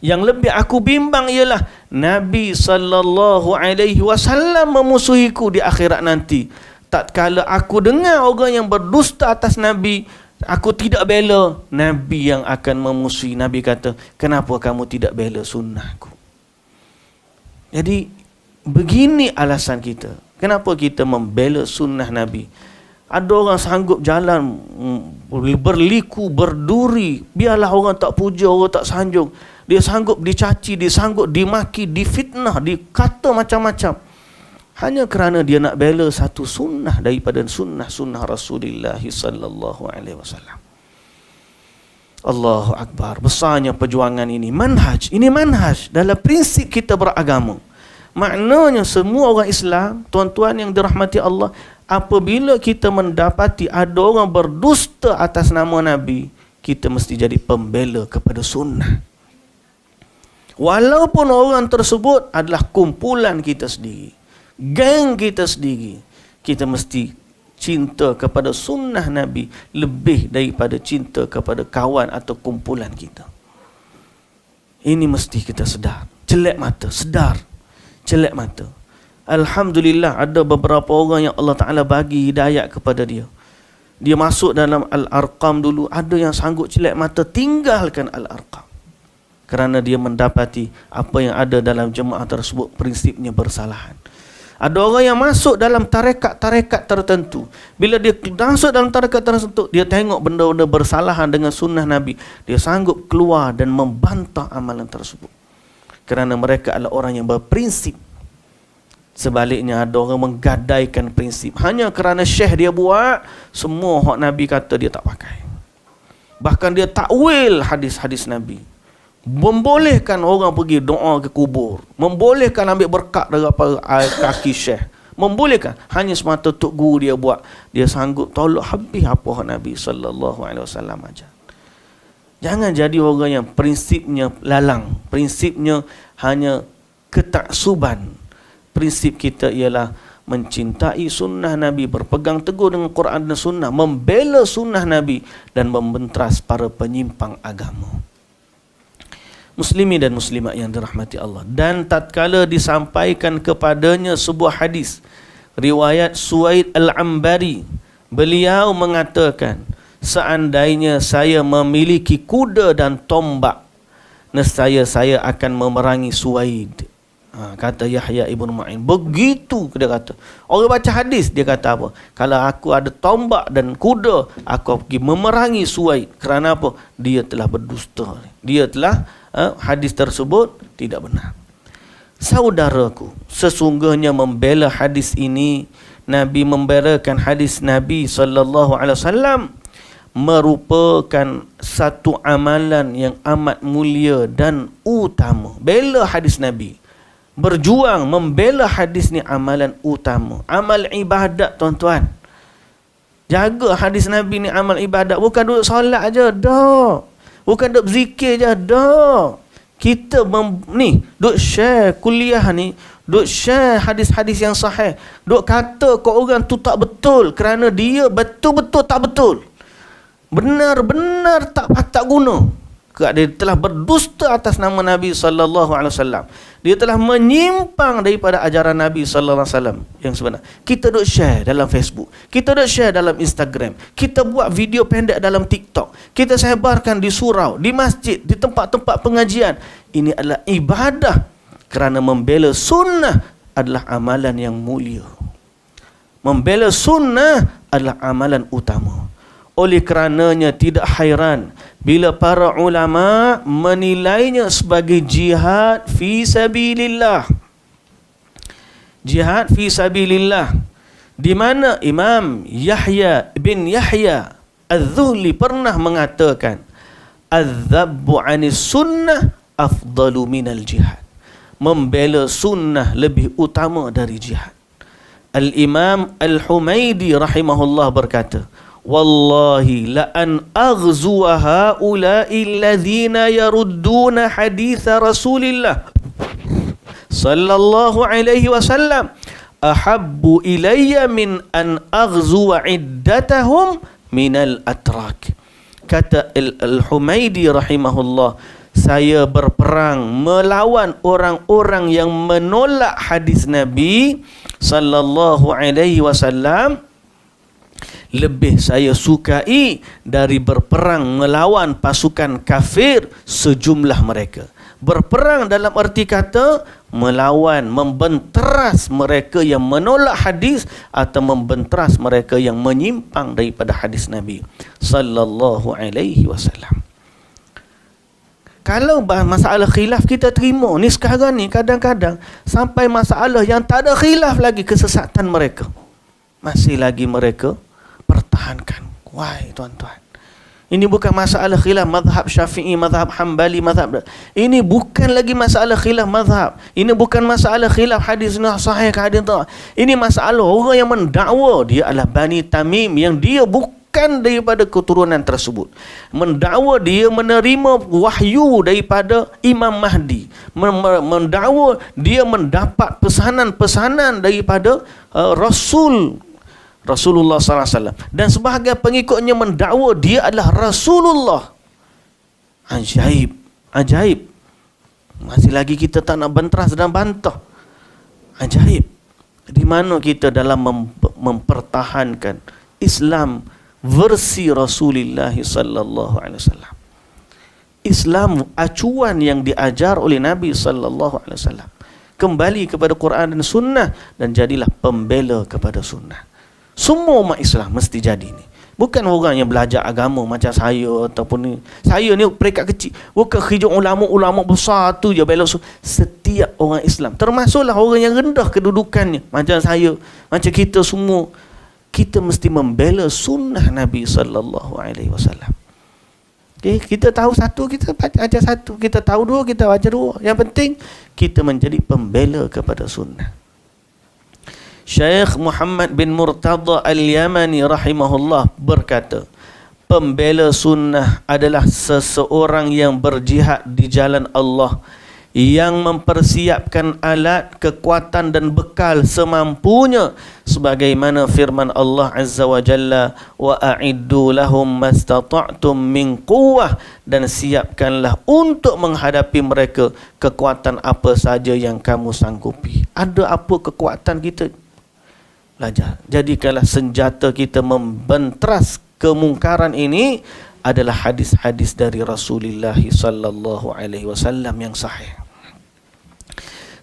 Yang lebih aku bimbang ialah Nabi sallallahu alaihi wasallam memusuhiku di akhirat nanti. Tatkala aku dengar orang yang berdusta atas Nabi, aku tidak bela, Nabi yang akan memusuhi. Nabi kata, kenapa kamu tidak bela sunnahku? Jadi begini alasan kita, kenapa kita membela sunnah Nabi. Ada orang sanggup jalan berliku, berduri, biarlah orang tak puja, orang tak sanjung, dia sanggup dicaci, dia sanggup dimaki, difitnah, dikata macam-macam, hanya kerana dia nak bela satu sunnah daripada sunnah Rasulullah sallallahu alaihi wasallam. Allahu Akbar. Besarnya perjuangan ini. Ini manhaj dalam prinsip kita beragama. Maknanya semua orang Islam, tuan-tuan yang dirahmati Allah, apabila kita mendapati ada orang berdusta atas nama Nabi, kita mesti jadi pembela kepada sunnah. Walaupun orang tersebut adalah kumpulan kita sendiri, geng kita sendiri, kita mesti cinta kepada sunnah Nabi lebih daripada cinta kepada kawan atau kumpulan kita. Ini mesti kita sedar. Celak mata, sedar. Celak mata. Alhamdulillah ada beberapa orang yang Allah Ta'ala bagi hidayat kepada dia. Dia masuk dalam Al-Arqam dulu, ada yang sanggup celak mata tinggalkan Al-Arqam. Kerana dia mendapati apa yang ada dalam jemaah tersebut prinsipnya bersalahan. Ada orang yang masuk dalam tarekat-tarekat tertentu. Bila dia masuk dalam tarekat tertentu, dia tengok benda-benda bersalahan dengan sunnah Nabi. Dia sanggup keluar dan membantah amalan tersebut. Kerana mereka adalah orang yang berprinsip. Sebaliknya ada orang menggadaikan prinsip. Hanya kerana syekh dia buat, semua hak Nabi kata dia tak pakai. Bahkan dia takwil hadis-hadis Nabi. Membolehkan orang pergi doa ke kubur, membolehkan ambil berkat daripada kaki syekh, membolehkan hanya semata tok guru dia buat. Dia sanggup tolak habis apa yang Nabi sallallahu alaihi wasallam ajar. Jangan jadi orang yang prinsipnya lalang, prinsipnya hanya ketaksuban. Prinsip kita ialah mencintai sunnah Nabi, berpegang teguh dengan Quran dan sunnah, membela sunnah Nabi dan membentras para penyimpang agama. Muslimin dan muslimat yang dirahmati Allah. Dan tatkala disampaikan kepadanya sebuah hadis riwayat Suwaid Al-Ambari, beliau mengatakan, seandainya saya memiliki kuda dan tombak, nescaya saya akan memerangi Suwaid. Kata Yahya ibn Ma'in. Begitu dia kata. Orang baca hadis, dia kata apa? Kalau aku ada tombak dan kuda, aku pergi memerangi Suwaid. Kerana apa? Dia telah berdusta. Dia telah hadis tersebut tidak benar. Saudaraku, sesungguhnya membela hadis ini, Nabi membelakan hadis Nabi sallallahu alaihi wasallam merupakan satu amalan yang amat mulia dan utama. Bela hadis Nabi, berjuang membela hadis ni amalan utama, amal ibadat tuan-tuan. Jaga hadis Nabi ni amal ibadat, bukan duduk solat aja dah. Bukan duk berzikir je dah. Kita duk share kuliah ni, duk share hadis-hadis yang sahih, duk kata ke orang tu tak betul kerana dia betul-betul tak betul, benar-benar tak guna. Dia telah berdusta atas nama Nabi sallallahu alaihi wasallam. Dia telah menyimpang daripada ajaran Nabi sallallahu alaihi wasallam yang sebenar. Kita duk share dalam Facebook, kita duk share dalam Instagram, kita buat video pendek dalam TikTok, kita sebarkan di surau, di masjid, di tempat-tempat pengajian. Ini adalah ibadah kerana membela sunnah adalah amalan yang mulia. Membela sunnah adalah amalan utama. Oleh kerananya tidak hairan bila para ulama menilainya sebagai jihad fi sabilillah. Jihad fi sabilillah, di mana Imam Yahya bin Yahya Az-Zuhli pernah mengatakan, "Az-zabbu 'anis sunnah afdalu minal jihad." Membela sunnah lebih utama dari jihad. Al-Imam Al-Humaidi rahimahullah berkata, "Wallahi la an aghzuwa haula'i alladhina yarudduna hadith Rasulillah sallallahu alaihi wasallam ahabbu ilayya min an aghzuwa iddatahum minal atrak." Kata Al-Humaidi rahimahullah, saya berperang melawan orang-orang yang menolak hadis Nabi sallallahu alaihi wasallam lebih saya sukai dari berperang melawan pasukan kafir sejumlah mereka. Berperang dalam arti kata melawan, membenteras mereka yang menolak hadis atau membenteras mereka yang menyimpang daripada hadis Nabi sallallahu alaihi wasallam. Kalau masalah khilaf kita terima, ni sekarang ni kadang-kadang sampai masalah yang tak ada khilaf lagi, kesesatan mereka masih lagi mereka pertahankan. Why tuan-tuan? Ini bukan masalah khilaf mazhab Syafi'i, mazhab Hambali, mazhab. Ini bukan lagi masalah khilaf mazhab. Ini bukan masalah khilaf hadis sahih ke hadis tak. Ini masalah orang yang mendakwa dia adalah Bani Tamim yang dia bukan daripada keturunan tersebut. Mendakwa dia menerima wahyu daripada Imam Mahdi. mendakwa dia mendapat pesanan-pesanan daripada Rasulullah sallallahu alaihi wasallam, dan sebahagian pengikutnya mendakwa dia adalah Rasulullah. Ajaib. Masih lagi kita tak nak bentras dan bantah. Ajaib. Di mana kita dalam mempertahankan Islam versi Rasulullah sallallahu alaihi wasallam. Islam acuan yang diajar oleh Nabi sallallahu alaihi wasallam. Kembali kepada Quran dan Sunnah dan jadilah pembela kepada Sunnah. Semua umat Islam mesti jadi ni. Bukan orang yang belajar agama macam saya ataupun ni. Saya ni peringkat kecil. Bukan kerja ulama-ulama besar tu je bela Sunnah. Setiap orang Islam, termasuklah orang yang rendah kedudukannya macam saya, macam kita semua, kita mesti membela Sunnah Nabi sallallahu alaihi wasallam. Okay, kita tahu satu, kita baca satu. Kita tahu dua, kita baca dua. Yang penting, kita menjadi pembela kepada sunnah. Syekh Muhammad bin Murtada Al-Yamani rahimahullah berkata, pembela sunnah adalah seseorang yang berjihad di jalan Allah, yang mempersiapkan alat, kekuatan dan bekal semampunya, sebagaimana firman Allah Azza wa Jalla, wa a'iddu lahum mastata'tum min quwwah, dan siapkanlah untuk menghadapi mereka kekuatan apa saja yang kamu sanggupi. Ada apa kekuatan kita? Belajar. Jadikanlah senjata kita membentras kemungkaran ini adalah hadis-hadis dari Rasulullah sallallahu alaihi wasallam yang sahih.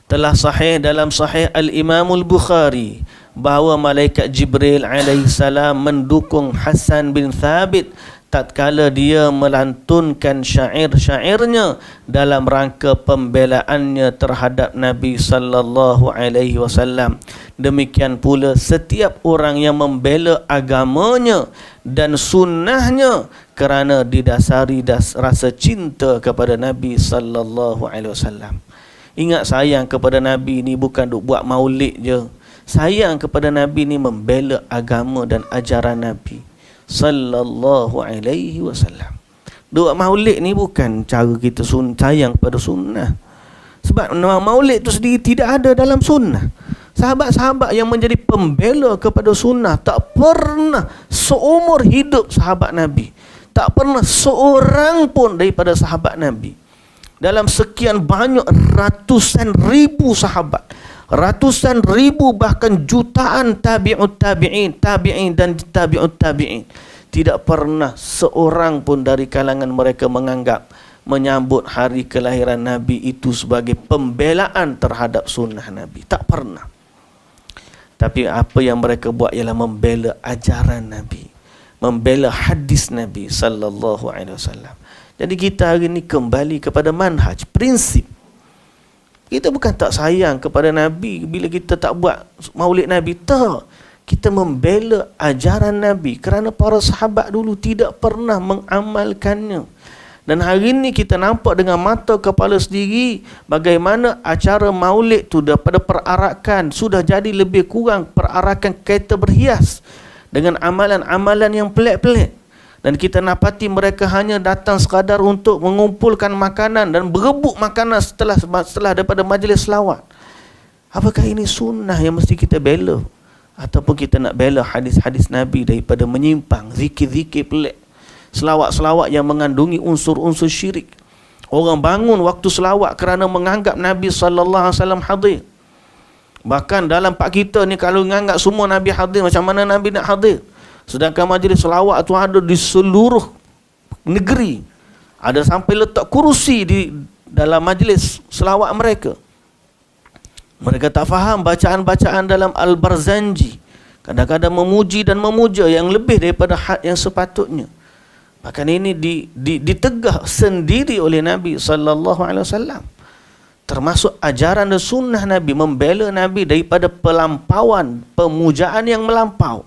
Telah sahih dalam Sahih Al-Imam Al-Bukhari bahawa malaikat Jibril alaihi salam mendukung Hasan bin Thabit tatkala dia melantunkan syair-syairnya dalam rangka pembelaannya terhadap Nabi sallallahu alaihi wasallam. Demikian pula setiap orang yang membela agamanya dan sunnahnya kerana didasari rasa cinta kepada Nabi sallallahu alaihi wasallam. Ingat, sayang kepada Nabi ni bukan duk buat maulid je. Sayang kepada Nabi ni membela agama dan ajaran Nabi sallallahu alaihi wasallam. Duk maulid ni bukan cara kita sayang pada sunnah. Sebab maulid tu sendiri tidak ada dalam sunnah. Sahabat-sahabat yang menjadi pembela kepada sunnah tak pernah seumur hidup sahabat Nabi, tak pernah seorang pun daripada sahabat Nabi, dalam sekian banyak ratusan ribu sahabat, ratusan ribu bahkan jutaan tabi'ut tabi'in dan tabi'ut tabi'in, tidak pernah seorang pun dari kalangan mereka menganggap menyambut hari kelahiran Nabi itu sebagai pembelaan terhadap sunnah Nabi. Tak pernah. Tapi apa yang mereka buat ialah membela ajaran Nabi, membela hadis Nabi sallallahu alaihi wasallam. Jadi kita hari ini kembali kepada manhaj, prinsip. Kita bukan tak sayang kepada Nabi bila kita tak buat maulid Nabi. Tak. Kita membela ajaran Nabi kerana para sahabat dulu tidak pernah mengamalkannya. Dan hari ini kita nampak dengan mata kepala sendiri bagaimana acara maulid tu daripada perarakan sudah jadi lebih kurang perarakan kereta berhias dengan amalan-amalan yang pelik-pelik. Dan kita dapati mereka hanya datang sekadar untuk mengumpulkan makanan dan berebut makanan setelah daripada majlis selawat. Apakah ini sunnah yang mesti kita bela? Ataupun kita nak bela hadis-hadis Nabi daripada menyimpang, zikir-zikir pelik, selawat-selawat yang mengandungi unsur-unsur syirik. Orang bangun waktu selawat kerana menganggap Nabi sallallahu alaihi wasallam hadir. Bahkan dalam pak kita ni kalau menganggap semua Nabi hadir, macam mana Nabi nak hadir? Sedangkan majlis selawat tu ada di seluruh negeri. Ada sampai letak kursi di dalam majlis selawat mereka. Mereka tak faham bacaan-bacaan dalam Al-Barzanji. Kadang-kadang memuji dan memuja yang lebih daripada had yang sepatutnya. Bahkan ini ditegah sendiri oleh Nabi sallallahu alaihi wasallam. Termasuk ajaran dan sunnah Nabi, membela Nabi daripada pelampauan, pemujaan yang melampau.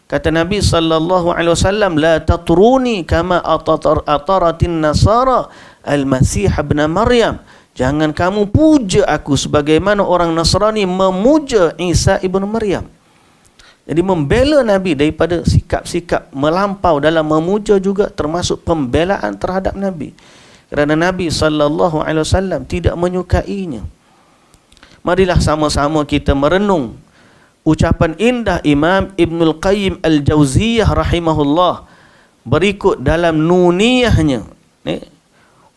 Kata Nabi sallallahu alaihi wasallam, la tatruni kama ataratin nasara al-masih ibn Maryam. Jangan kamu puja aku sebagaimana orang Nasrani memuja Isa ibn Maryam. Jadi membela Nabi daripada sikap-sikap melampau dalam memuja juga termasuk pembelaan terhadap Nabi. Kerana Nabi SAW tidak menyukainya. Marilah sama-sama kita merenung ucapan indah Imam Ibnul Qayyim Al-Jauziyah rahimahullah berikut dalam nuniyahnya.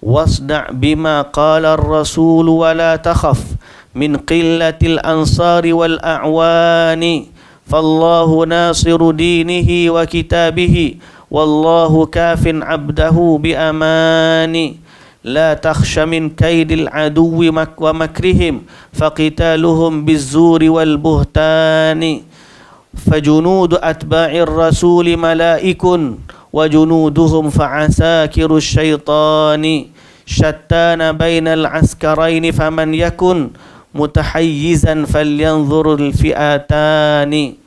Wasda' bima qala ar-rasul wa la takhaf min qillatil ansari wal a'wani fallahu nasiru dinihi wa kitabihi wallahu kafin abdahu bi amani la takhsha min kaidil aduwi wa makrihim faqitaluhum bizzuri wal buhtani fajunudu atba'ir rasuli malaikun wa junuduhum fa'asakiru syaitani syattana bainal askaraini faman yakun mutahayyizan falyanzurul fi'atani.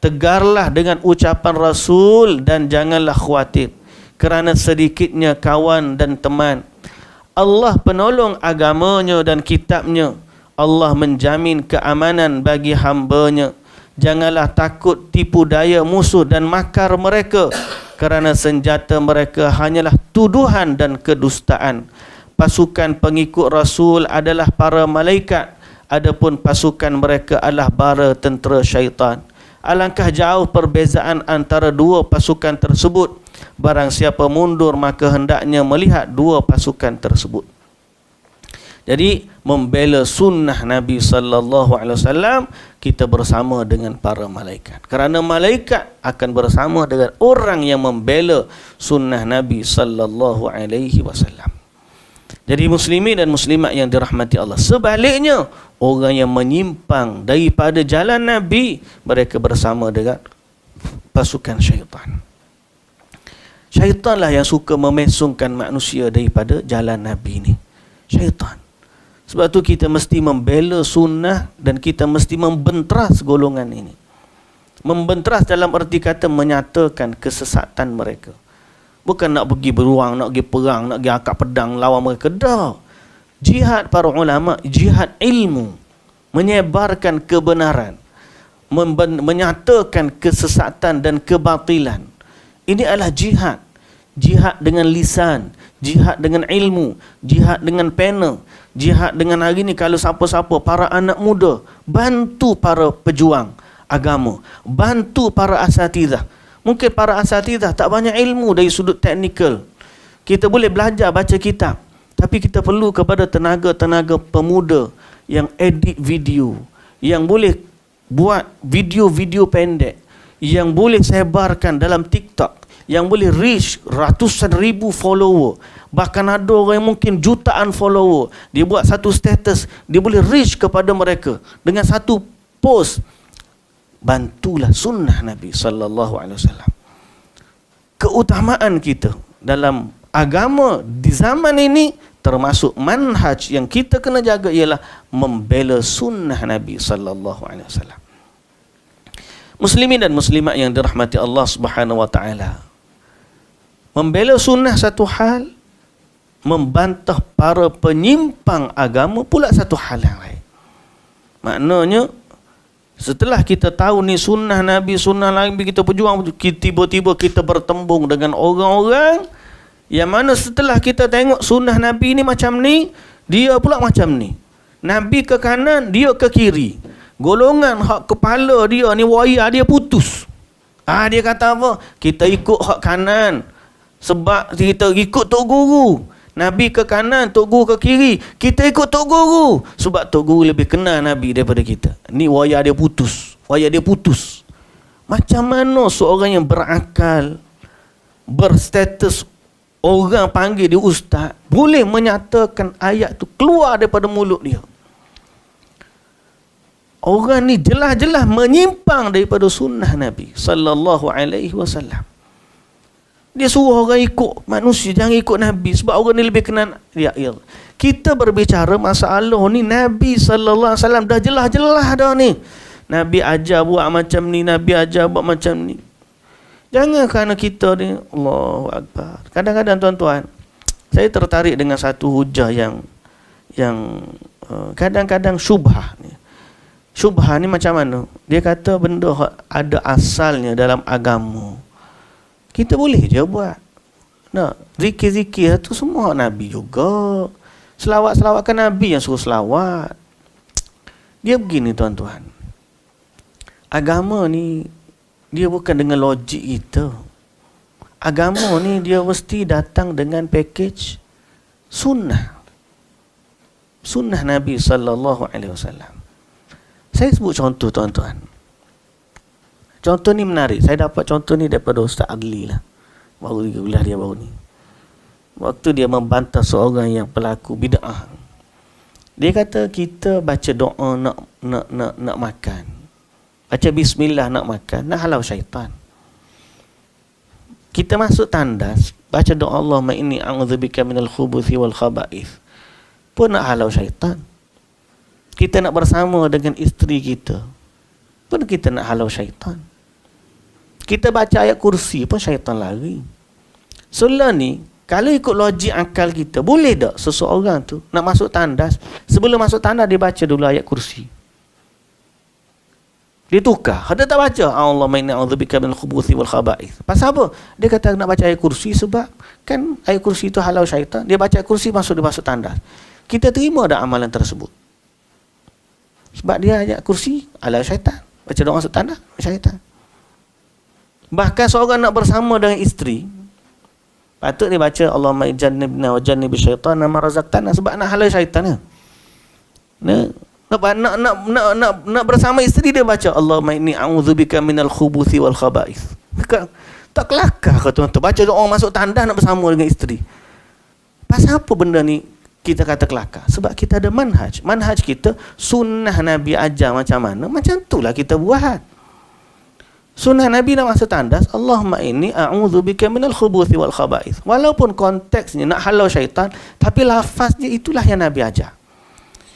Tegarlah dengan ucapan Rasul dan janganlah khawatir kerana sedikitnya kawan dan teman. Allah penolong agamanya dan kitabnya. Allah menjamin keamanan bagi hambanya. Janganlah takut tipu daya musuh dan makar mereka, kerana senjata mereka hanyalah tuduhan dan kedustaan. Pasukan pengikut Rasul adalah para malaikat, adapun pasukan mereka adalah bara tentera syaitan. Alangkah jauh perbezaan antara dua pasukan tersebut. Barang siapa mundur maka hendaknya melihat dua pasukan tersebut. Jadi membela sunnah Nabi SAW, kita bersama dengan para malaikat. Kerana malaikat akan bersama dengan orang yang membela sunnah Nabi SAW. Jadi muslimin dan muslimat yang dirahmati Allah, sebaliknya orang yang menyimpang daripada jalan Nabi, mereka bersama dengan pasukan syaitan. Syaitanlah yang suka memesongkan manusia daripada jalan Nabi ni. Syaitan. Sebab tu kita mesti membela sunnah dan kita mesti membentras golongan ini. Membentras dalam erti kata menyatakan kesesatan mereka. Bukan nak pergi beruang, nak pergi perang, nak pergi angkat pedang lawan mereka. Dah. Jihad para ulama, jihad ilmu. Menyebarkan kebenaran. Menyatakan kesesatan dan kebatilan. Ini adalah jihad. Jihad dengan lisan, jihad dengan ilmu, jihad dengan pena, jihad dengan hari ni kalau siapa-siapa, para anak muda, bantu para pejuang agama, bantu para asatidzah. Mungkin para asatidzah tak banyak ilmu dari sudut teknikal. Kita boleh belajar baca kitab, tapi kita perlu kepada tenaga-tenaga pemuda yang edit video, yang boleh buat video-video pendek, yang boleh sebarkan dalam TikTok, yang boleh reach ratusan ribu follower. Bahkan ada orang yang mungkin jutaan follower. Dia buat satu status, dia boleh reach kepada mereka dengan satu post. Bantulah sunnah Nabi SAW. Keutamaan kita dalam agama di zaman ini, termasuk manhaj yang kita kena jaga, ialah membela sunnah Nabi SAW. Muslimin dan muslimat yang dirahmati Allah Subhanahu wa taala, membela sunnah satu hal, membantah para penyimpang agama pula satu hal yang lain. Maknanya setelah kita tahu ni sunnah Nabi, sunnah Nabi, kita berjuang, tiba-tiba kita bertembung dengan orang-orang yang mana setelah kita tengok sunnah Nabi ni macam ni, dia pula macam ni. Nabi ke kanan, dia ke kiri. Golongan hak kepala dia ni wayar dia putus. Dia kata apa? Kita ikut hak kanan sebab kita ikut Tok Guru. Nabi ke kanan, Tok Guru ke kiri. Kita ikut Tok Guru sebab Tok Guru lebih kenal Nabi daripada kita. Ni wayar dia putus. Wayar dia putus. Macam mana seorang yang berakal, berstatus, orang panggil dia ustaz, boleh menyatakan ayat tu keluar daripada mulut dia? Orang ni jelas-jelas menyimpang daripada sunnah Nabi sallallahu alaihi wasallam. Dia suruh orang ikut manusia, jangan ikut Nabi sebab orang ni lebih kenal dia. Kita berbicara masalah ni, Nabi sallallahu alaihi wasallam dah jelas-jelas dah ni. Nabi ajar buat macam ni, Nabi ajar buat macam ni. Jangan kerana kita ni, Allahu akbar. Kadang-kadang tuan-tuan, saya tertarik dengan satu hujah yang kadang-kadang syubhah ni. Syubhah ni macam mana? Dia kata benda ada asalnya dalam agama, kita boleh je buat. Nah, zikir-zikir tu semua Nabi juga. Selawat-selawatkan Nabi yang suruh selawat. Dia begini tuan-tuan. Agama ni dia bukan dengan logik kita. Agama ni dia mesti datang dengan package sunnah. Sunnah Nabi sallallahu alaihi wasallam. Saya sebut contoh tuan-tuan. Contoh ni menarik. Saya dapat contoh ni daripada Ustaz Adli lah. Baru 3 bulan dia baru ni. Waktu dia membantah seorang yang pelaku bid'ah. Dia kata kita baca doa nak makan. Baca bismillah nak makan, nak halau syaitan. Kita masuk tandas, baca doa Allahumma inni a'udzubika minal khubuthi wal khaba'ith. Pun nak halau syaitan. Kita nak bersama dengan isteri kita, pun kita nak halau syaitan. Kita baca ayat kursi pun syaitan lari. Soalan ni, kalau ikut logik akal kita, boleh tak seseorang tu nak masuk tandas, sebelum masuk tandas dia baca dulu ayat kursi? Dia tukar. Dia tak baca Allahumma inni a'udzubika minal khubuthi wal khaba'ith. Pasal apa? Dia kata nak baca ayat kursi sebab kan ayat kursi tu halau syaitan. Dia baca ayat kursi dia masuk tandas. Kita terima tak amalan tersebut? Sebab dia ayat kursi halau syaitan. Baca doa masuk tandas syaitan. Bahkan seorang nak bersama dengan isteri, patut dia baca Allahumma jannibna wa jannibi syaitana ma razaqtana, sebab nak halau syaitan. Nak bersama isteri dia baca Allahumma inni a'udzubika minal khubuthi wal khaba'ith. Tak kelakar ke tuan-tuan baca doa masuk tandas nak bersama dengan isteri? Pasal apa benda ni kita kata kelakar? Sebab kita ada manhaj. Manhaj kita sunnah Nabi ajar macam mana, macam itulah kita buat. Sunnah Nabi nak masuk tandas Allahumma inni a'udzubika minal khubuthi wal khaba'ith. Walaupun konteksnya nak halau syaitan, tapi lafaznya itulah yang Nabi ajar.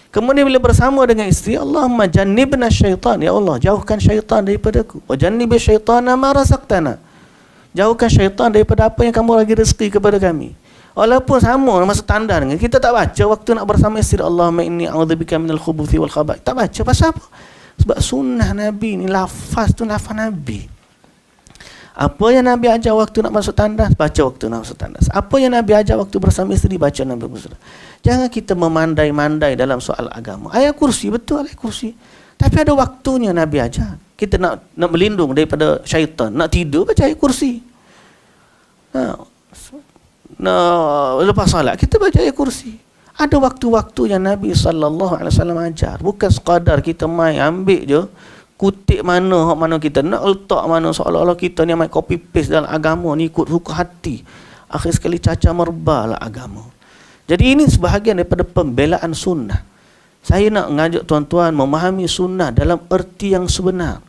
Kemudian bila bersama dengan isteri, Allahumma jannibna syaitan, ya Allah jauhkan syaitan daripada aku. Wa jannibi syaitana ma razaqtana, jauhkan syaitan daripada apa yang kamu bagi rezeki kepada kami. Walaupun sama masuk tandas dengan kita tak baca waktu nak bersama isteri Allahumma inni a'udzubika minal khubuthi wal khaba'ith. Tak baca. Pasal apa? Sebab sunnah Nabi ni, lafaz tu lafaz Nabi. Apa yang Nabi ajar waktu nak masuk tandas, baca waktu nak masuk tandas. Apa yang Nabi ajar waktu bersama isteri, baca Nabi bersama. Jangan kita memandai-mandai dalam soal agama. Ayat kursi, betul ayat kursi. Tapi ada waktunya Nabi ajar. Kita nak berlindung daripada syaitan, nak tidur, baca ayat kursi. Lepas salat, kita baca ayat kursi. Ada waktu-waktu yang Nabi SAW ajar. Bukan sekadar kita main ambil je, kutip mana kita nak letak mana, seolah-olah kita ni main copy paste dalam agama ni ikut suka hati. Akhir sekali caca merba lah agama. Jadi ini sebahagian daripada pembelaan sunnah. Saya nak mengajak tuan-tuan memahami sunnah dalam erti yang sebenar.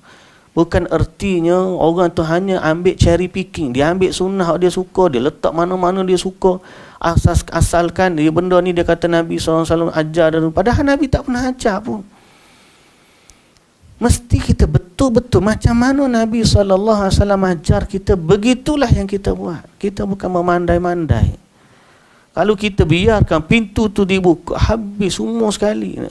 Bukan ertinya orang tu hanya ambil cherry picking. Dia ambil sunnah dia suka, dia letak mana-mana dia suka. Asalkan dia benda ni dia kata Nabi SAW ajar, dan padahal Nabi tak pernah ajar pun. Mesti kita betul-betul macam mana Nabi SAW ajar kita, begitulah yang kita buat. Kita bukan memandai-mandai. Kalau kita biarkan pintu tu dibuka, habis semua sekali.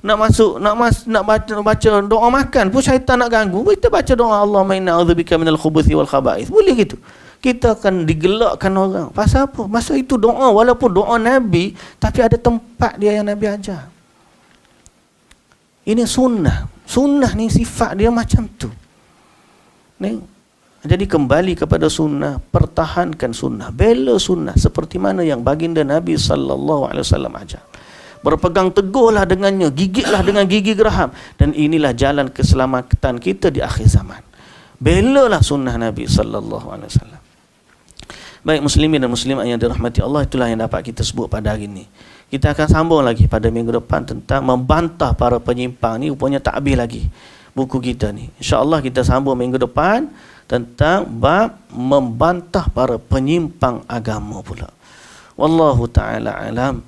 Nak baca doa makan pun syaitan nak ganggu. Kita baca doa Allahumma inna a'udzubika minal khubuthi wal khaba'ith. Boleh gitu. Kita akan digelakkan orang. Pasal apa? Masa itu doa, walaupun doa Nabi, tapi ada tempat dia yang Nabi ajar. Ini sunnah. Sunnah ni sifat dia macam tu. Ni. Jadi kembali kepada sunnah, pertahankan sunnah, bela sunnah seperti mana yang baginda Nabi SAW ajar. Berpegang teguhlah dengannya, gigitlah dengan gigi geraham, dan inilah jalan keselamatan kita di akhir zaman. Belalah sunnah Nabi SAW. Baik muslimin dan muslimat yang dirahmati Allah, itulah yang dapat kita sebut pada hari ini. Kita akan sambung lagi pada minggu depan tentang membantah para penyimpang ni. Rupanya tak habis lagi buku kita ni. InsyaAllah kita sambung minggu depan tentang bab membantah para penyimpang agama pula. Wallahu ta'ala alam.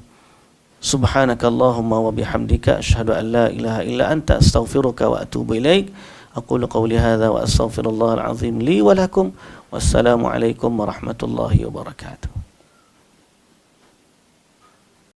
Subhanakallahumma wa bihamdika asyhadu an la ilaha illa anta astaghfiruka wa atubu ilaik. Aqulu qawli hadha wa astaghfirullahal azim li wa lakum. Wassalamu alaikum warahmatullahi wabarakatuh.